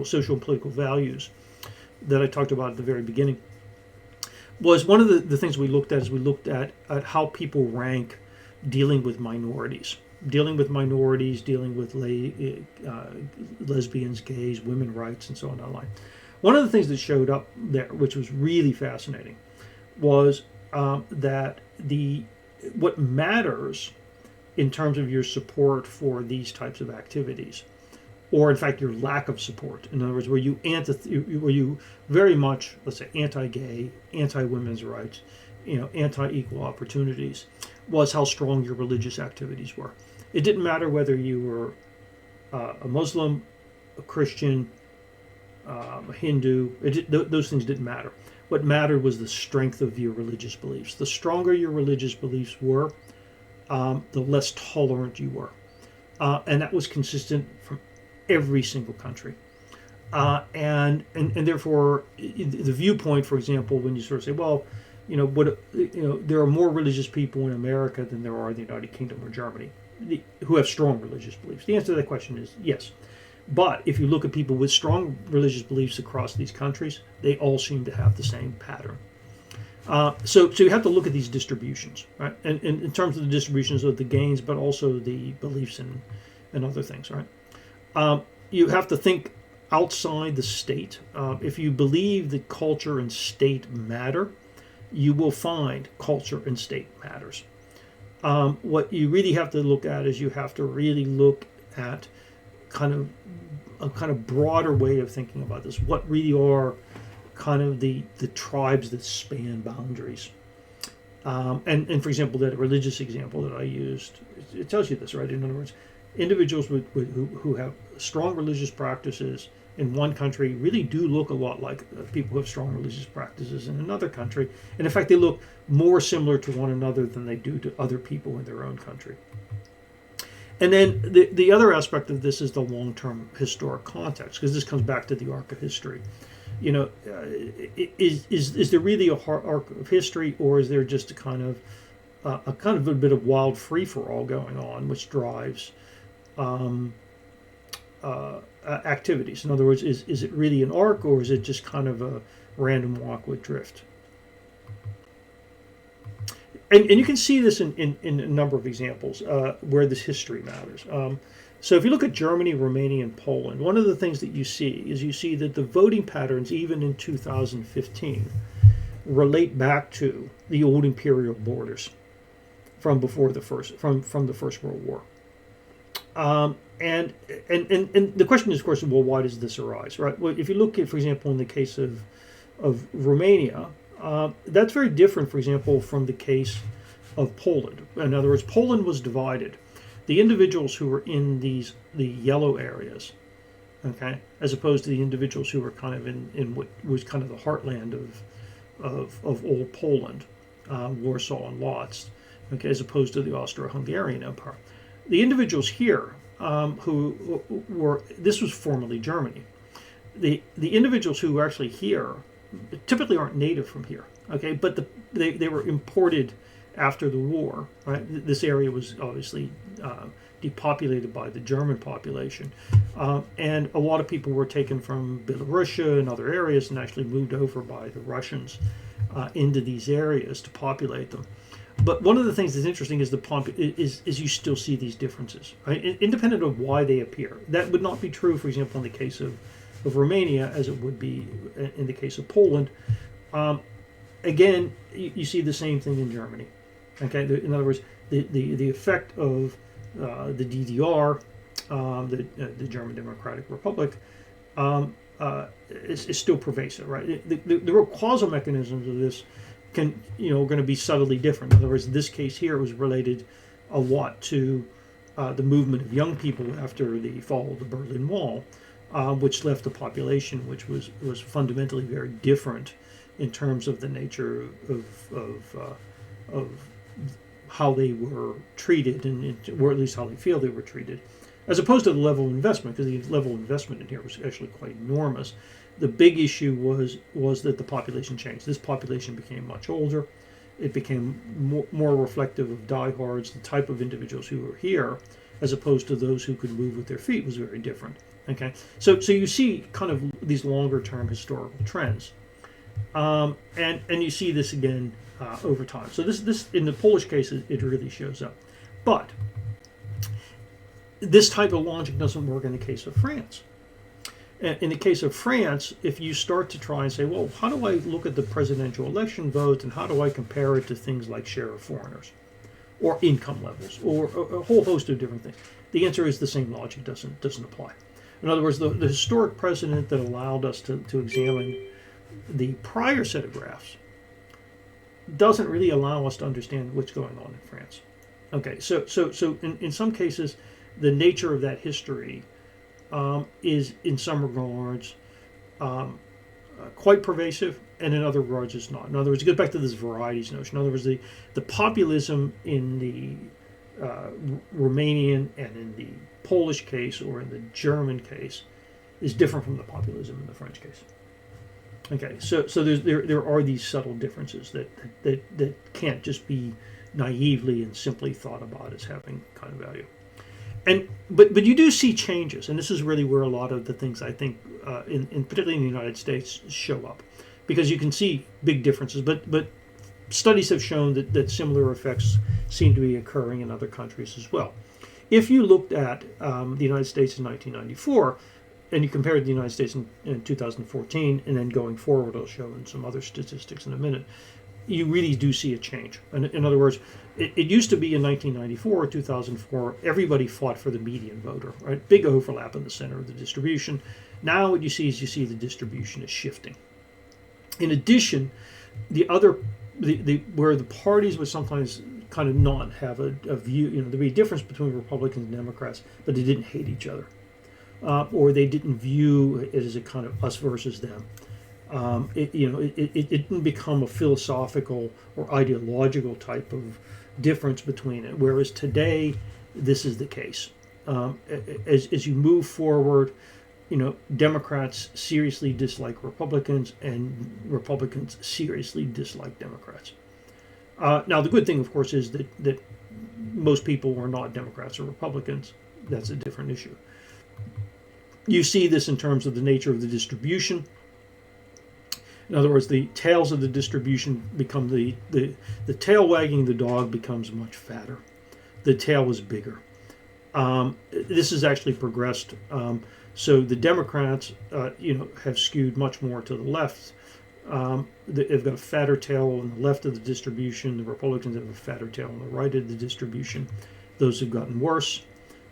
social and political values that I talked about at the very beginning was one of the things we looked at is we looked at how people rank dealing with minorities, dealing with lesbians, gays, women's rights, and so on down the line. One of the things that showed up there, which was really fascinating, was that what matters in terms of your support for these types of activities, or in fact your lack of support. In other words, were you very much, let's say, anti-gay, anti-women's rights, anti-equal opportunities, was how strong your religious activities were. It didn't matter whether you were a Muslim, a Christian, a Hindu. Those things didn't matter. What mattered was the strength of your religious beliefs. The stronger your religious beliefs were, the less tolerant you were. And that was consistent from every single country. And therefore, the viewpoint, for example, when you sort of say, well, there are more religious people in America than there are in the United Kingdom or Germany who have strong religious beliefs. The answer to that question is yes. But if you look at people with strong religious beliefs across these countries, they all seem to have the same pattern. So you have to look at these distributions, right? And in terms of the distributions of the gains, but also the beliefs and other things, right? You have to think outside the state. If you believe that culture and state matter, you will find culture and state matters. What you really have to look at is you have to really look at a kind of broader way of thinking about this. What really are kind of the tribes that span boundaries? And for example, that religious example that I used, it tells you this, right? In other words, individuals who have strong religious practices in one country really do look a lot like people who have strong religious practices in another country. And in fact, they look more similar to one another than they do to other people in their own country. And then the other aspect of this is the long-term historic context, because this comes back to the arc of history. Is there really a arc of history, or is there just a kind of a bit of wild free-for-all going on, which drives activities? In other words, is it really an arc, or is it just kind of a random walk with drift? And you can see this in a number of examples where this history matters. So if you look at Germany, Romania, and Poland, one of the things that you see that the voting patterns, even in 2015, relate back to the old imperial borders from before the from the First World War. And the question is, of course, well, why does this arise, right? Well, if you look at, for example, in the case of Romania, that's very different, for example, from the case of Poland. In other words, Poland was divided. The individuals who were in the yellow areas, okay, as opposed to the individuals who were kind of in what was kind of the heartland of old Poland, Warsaw and Lodz, okay, as opposed to the Austro-Hungarian Empire. The individuals here who were, this was formerly Germany. The individuals who were actually here typically aren't native from here, okay, but they were imported after the war, right? This area was obviously depopulated by the German population, and a lot of people were taken from Belarusia and other areas and actually moved over by the Russians into these areas to populate them. But one of the things that's interesting is is you still see these differences, right? Independent of why they appear. That would not be true, for example, in the case of Romania, as it would be in the case of Poland. Again, you see the same thing in Germany. Okay, in other words, the effect of the DDR, the German Democratic Republic, is still pervasive, right? The real causal mechanisms of this going to be subtly different. In other words, this case here was related a lot to the movement of young people after the fall of the Berlin Wall, which left a population which was fundamentally very different in terms of the nature of how they were treated, or at least how they feel they were treated, as opposed to the level of investment, because the level of investment in here was actually quite enormous. The big issue was that the population changed. This population became much older. It became more reflective of diehards. The type of individuals who were here, as opposed to those who could move with their feet, was very different. Okay, so you see kind of these longer term historical trends, and you see this again over time. So this in the Polish case, it really shows up, but this type of logic doesn't work in the case of France. In the case of France, if you start to try and say, well, how do I look at the presidential election vote and how do I compare it to things like share of foreigners or income levels or a whole host of different things, the answer is the same logic doesn't apply. In other words, the historic precedent that allowed us to examine the prior set of graphs doesn't really allow us to understand what's going on in France. Okay, so in some cases, the nature of that history is in some regards quite pervasive, and in other regards it's not. In other words, it goes back to this varieties notion. In other words, the populism in the Romanian and in the Polish case or in the German case is different from the populism in the French case. Okay, so there are these subtle differences that can't just be naively and simply thought about as having kind of value. But you do see changes, and this is really where a lot of the things I think, particularly in the United States, show up, because you can see big differences. But studies have shown that similar effects seem to be occurring in other countries as well. If you looked at the United States in 1994, and you compare it to the United States in 2014, and then going forward, I'll show in some other statistics in a minute, you really do see a change. In other words, it used to be in 1994 or 2004, everybody fought for the median voter, right? Big overlap in the center of the distribution. Now what you see is the distribution is shifting. In addition, where the parties would sometimes kind of not have a view, there'd be a difference between Republicans and Democrats, but they didn't hate each other. Or they didn't view it as a kind of us versus them. It didn't become a philosophical or ideological type of difference between it. Whereas today, this is the case. As you move forward, Democrats seriously dislike Republicans, and Republicans seriously dislike Democrats. Now, the good thing, of course, is that most people are not Democrats or Republicans. That's a different issue. You see this in terms of the nature of the distribution. In other words, the tails of the distribution become the tail wagging the dog becomes much fatter. The tail is bigger. This has actually progressed. So the Democrats, have skewed much more to the left. They've got a fatter tail on the left of the distribution. The Republicans have a fatter tail on the right of the distribution. Those have gotten worse,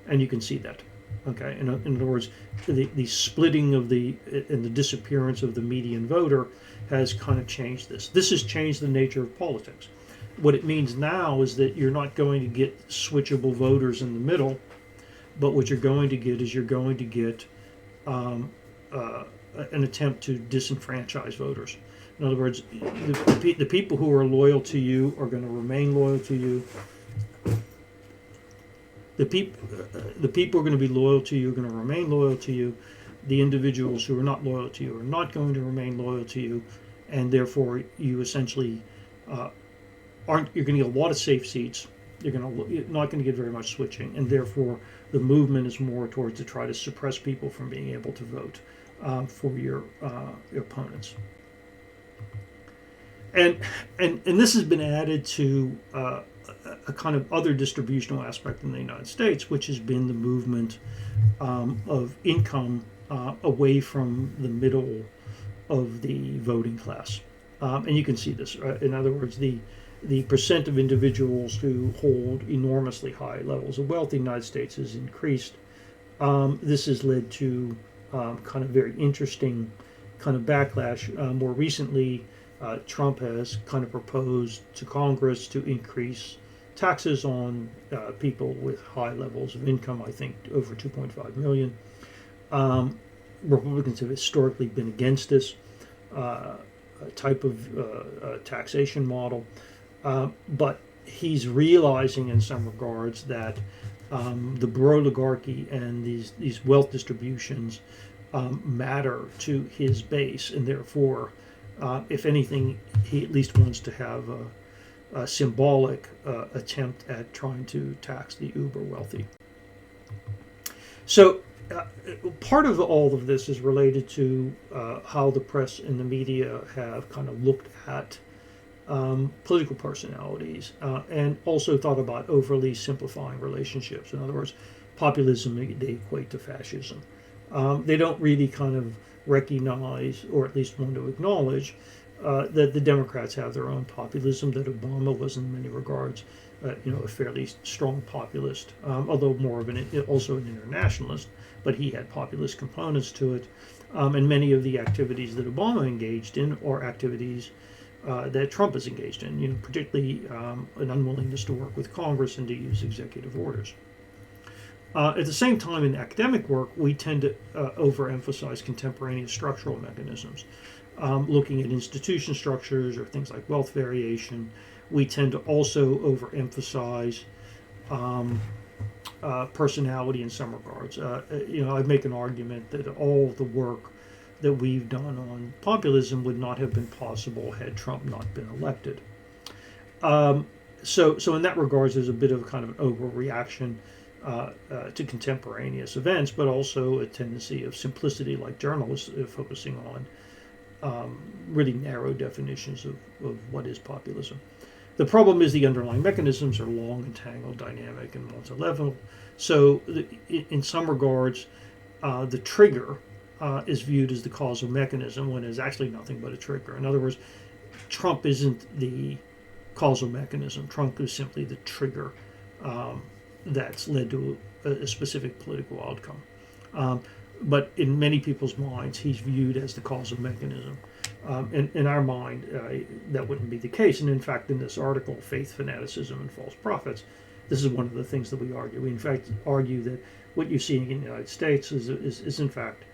and you can see that. Okay, in other words, the splitting of and the disappearance of the median voter has kind of changed this. This has changed the nature of politics. What it means now is that you're not going to get switchable voters in the middle, but what you're going to get is an attempt to disenfranchise voters. In other words, the people who are loyal to you are going to remain loyal to you. The people who are going to be loyal to you are going to remain loyal to you. The individuals who are not loyal to you are not going to remain loyal to you, and therefore you essentially you're going to get a lot of safe seats. You're not going to get very much switching, and therefore the movement is more towards to try to suppress people from being able to vote for your opponents. And this has been added to a kind of other distributional aspect in the United States, which has been the movement of income away from the middle of the voting class. And you can see this. In other words, the percent of individuals who hold enormously high levels of wealth in the United States has increased. This has led to kind of very interesting kind of backlash. More recently, Trump has kind of proposed to Congress to increase taxes on people with high levels of income, I think over 2.5 million. Republicans have historically been against this type of taxation model, but he's realizing in some regards that the oligarchy and these wealth distributions matter to his base, and therefore, if anything, he at least wants to have a symbolic attempt at trying to tax the uber wealthy. So part of all of this is related to how the press and the media have kind of looked at political personalities and also thought about overly simplifying relationships. In other words, populism they equate to fascism. They don't really kind of recognize, or at least want to acknowledge, that the Democrats have their own populism, that Obama was in many regards a fairly strong populist, although more of also an internationalist, but he had populist components to it. And many of the activities that Obama engaged in are activities that Trump is engaged in, particularly an unwillingness to work with Congress and to use executive orders. At the same time, in academic work, we tend to overemphasize contemporaneous structural mechanisms. Looking at institution structures or things like wealth variation, we tend to also overemphasize personality in some regards. I make an argument that all the work that we've done on populism would not have been possible had Trump not been elected. So in that regards, there's a bit of kind of an overreaction to contemporaneous events, but also a tendency of simplicity, like journalists focusing on really narrow definitions of what is populism. The problem is the underlying mechanisms are long, entangled, dynamic, and multi-level. So in some regards, the trigger is viewed as the causal mechanism when it's actually nothing but a trigger. In other words, Trump isn't the causal mechanism. Trump is simply the trigger that's led to a specific political outcome. But in many people's minds, he's viewed as the causal mechanism. In our mind, that wouldn't be the case. And in fact, in this article, Faith, Fanaticism, and False Prophets, this is one of the things that we argue. We in fact argue that what you're seeing in the United States is in fact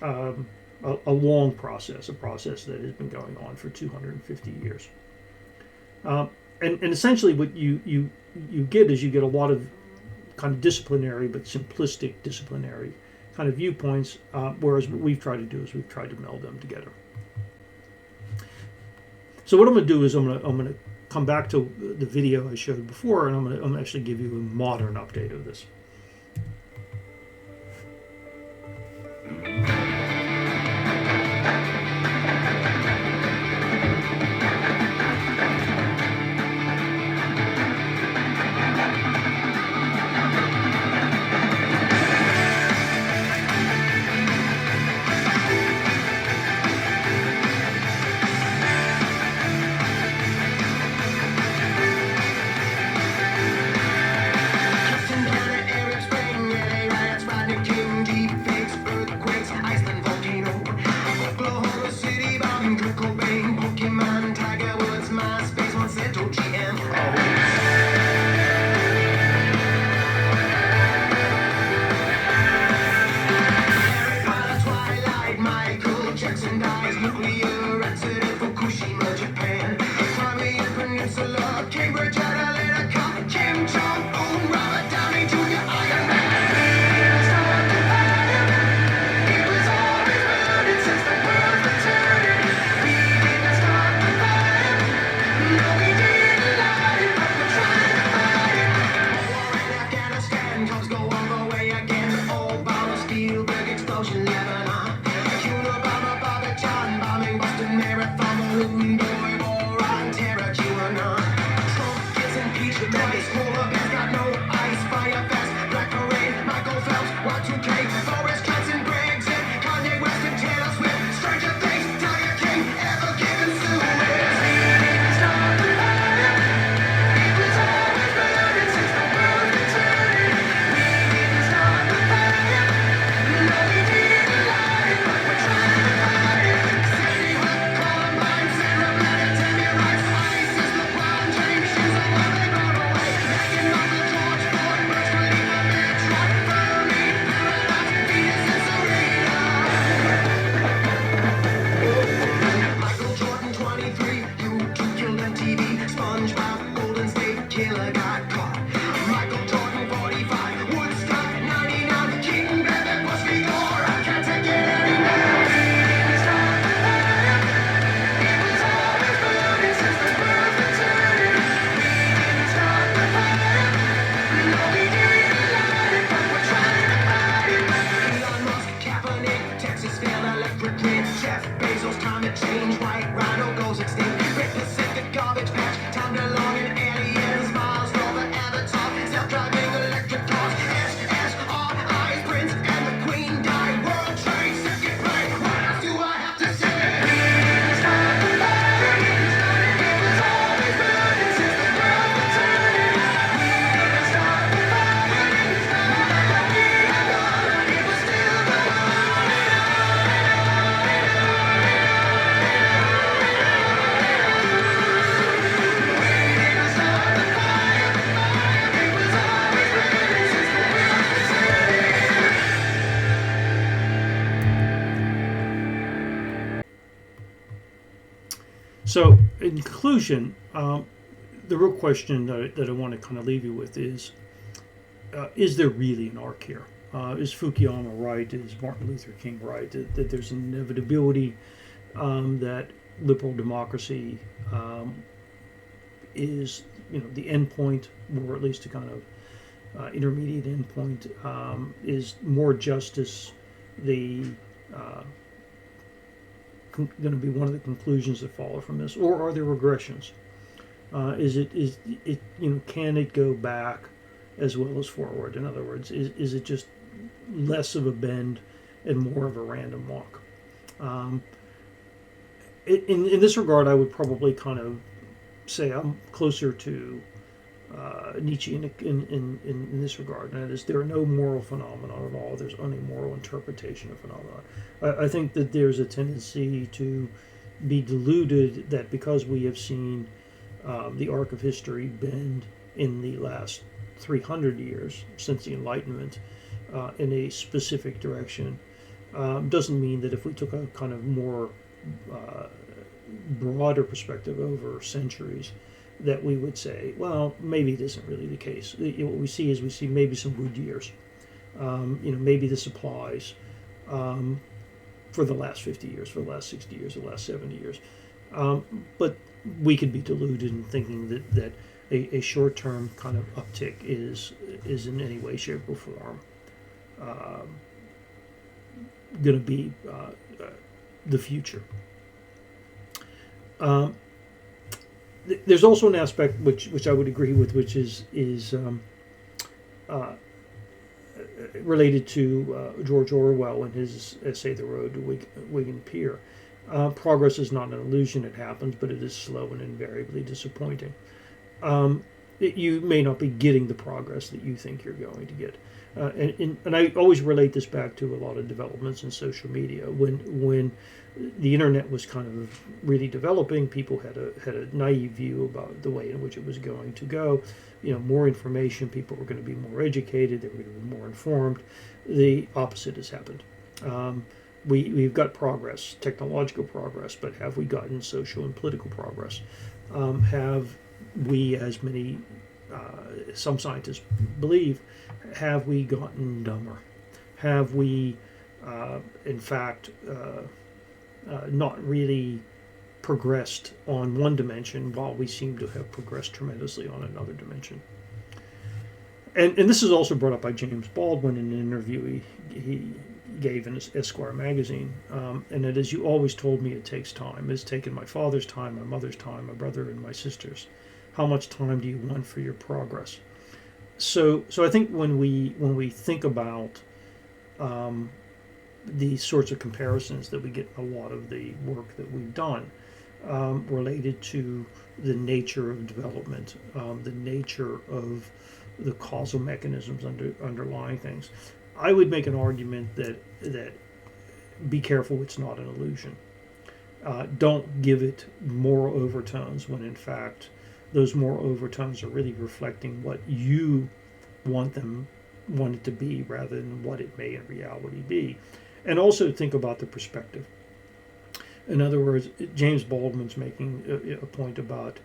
a long process, a process that has been going on for 250 years. And essentially what you get is you get a lot of kind of disciplinary but simplistic disciplinary kind of viewpoints, whereas what we've tried to do is we've tried to meld them together. So what I'm going to do is I'm going to come back to the video I showed before, and I'm going to actually give you a modern update of this. Let's go all the way again. Old bottle steel, big explosion, Lebanon. Unabomber, Bobby John, bombing Boston Marathon, balloon boy, war on terror, QAnon. Trump gets impeached twice. Polar bears got no ice. Fire fest, Black Parade, Michael Phelps, Y2K, Boris Johnson, Brexit, Kanye West and Taylor Swift, Stranger Things, Tiger King, ever given Suez. Michael Jordan, 23, YouTube killed MTV. SpongeBob, Golden State Killer got caught. Michael Jordan, 45, Woodstock, 99, King Bennett, was Igor. I can't take it anymore. It was always burning since the birth of eternity. We didn't start the fire. No, we didn't light it, but we're trying to fight it. Elon Musk, Kaepernick, Texas failed electric grid. Jeff Bezos, time to change. White Rhino goes extinct. Great Pacific garbage patch. Time to long and aliens. Mars rover, Avatar. Self-driving electric cars. SSRI, Prince and the Queen died. World Trade Center play. What else do I have to say? We didn't start the fire. It was always burning since the birth of eternity. We didn't start the fire. But we are gone. It was still burning. So, in conclusion, the real question that I want to kind of leave you with is there really an arc here? Is Fukuyama right? Is Martin Luther King right? That there's an inevitability that liberal democracy is, the end point, or at least a kind of intermediate end point, is more justice going to be one of the conclusions that follow from this, or are there regressions? Is it can it go back as well as forward? In other words, is it just less of a bend and more of a random walk? In this regard, I would probably kind of say I'm closer to Nietzsche in this regard, and that is there are no moral phenomena at all. There's only moral interpretation of phenomena. I think that there's a tendency to be deluded that because we have seen the arc of history bend in the last 300 years since the Enlightenment in a specific direction, doesn't mean that if we took a kind of more broader perspective over centuries, that we would say, well, maybe it isn't really the case. What we see is maybe some good years. Maybe this applies for the last 50 years, for the last 60 years, the last 70 years. But we could be deluded in thinking that a short-term kind of uptick is in any way, shape, or form going to be the future. There's also an aspect which I would agree with, which is related to George Orwell and his essay "The Road to Wigan Pier." Progress is not an illusion; it happens, but it is slow and invariably disappointing. You may not be getting the progress that you think you're going to get, and I always relate this back to a lot of developments in social media. When the internet was kind of really developing, people had a naive view about the way in which it was going to go. More information, people were going to be more educated, they were going to be more informed. The opposite has happened. We've got progress, technological progress, but have we gotten social and political progress? Have we, as many some scientists believe, have we gotten dumber? Have we, in fact, not really progressed on one dimension while we seem to have progressed tremendously on another dimension? and this is also brought up by James Baldwin in an interview he gave in Esquire magazine, and it is, you always told me it takes time. It's taken my father's time, my mother's time, my brother and my sister's. How much time do you want for your progress? So I think when we think about these sorts of comparisons that we get in a lot of the work that we've done, related to the nature of development, the nature of the causal mechanisms underlying things, I would make an argument that be careful, it's not an illusion. Don't give it moral overtones when in fact those moral overtones are really reflecting what you want it to be rather than what it may in reality be. And also think about the perspective. In other words, James Baldwin's making a point about,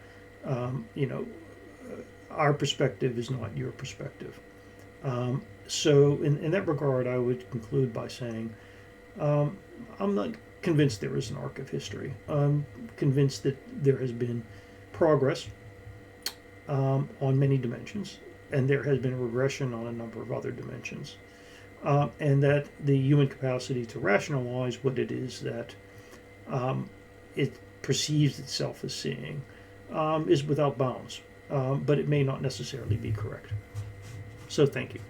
our perspective is not your perspective. So in that regard, I would conclude by saying, I'm not convinced there is an arc of history. I'm convinced that there has been progress on many dimensions, and there has been regression on a number of other dimensions. And that the human capacity to rationalize what it is that it perceives itself as seeing is without bounds, but it may not necessarily be correct. So thank you.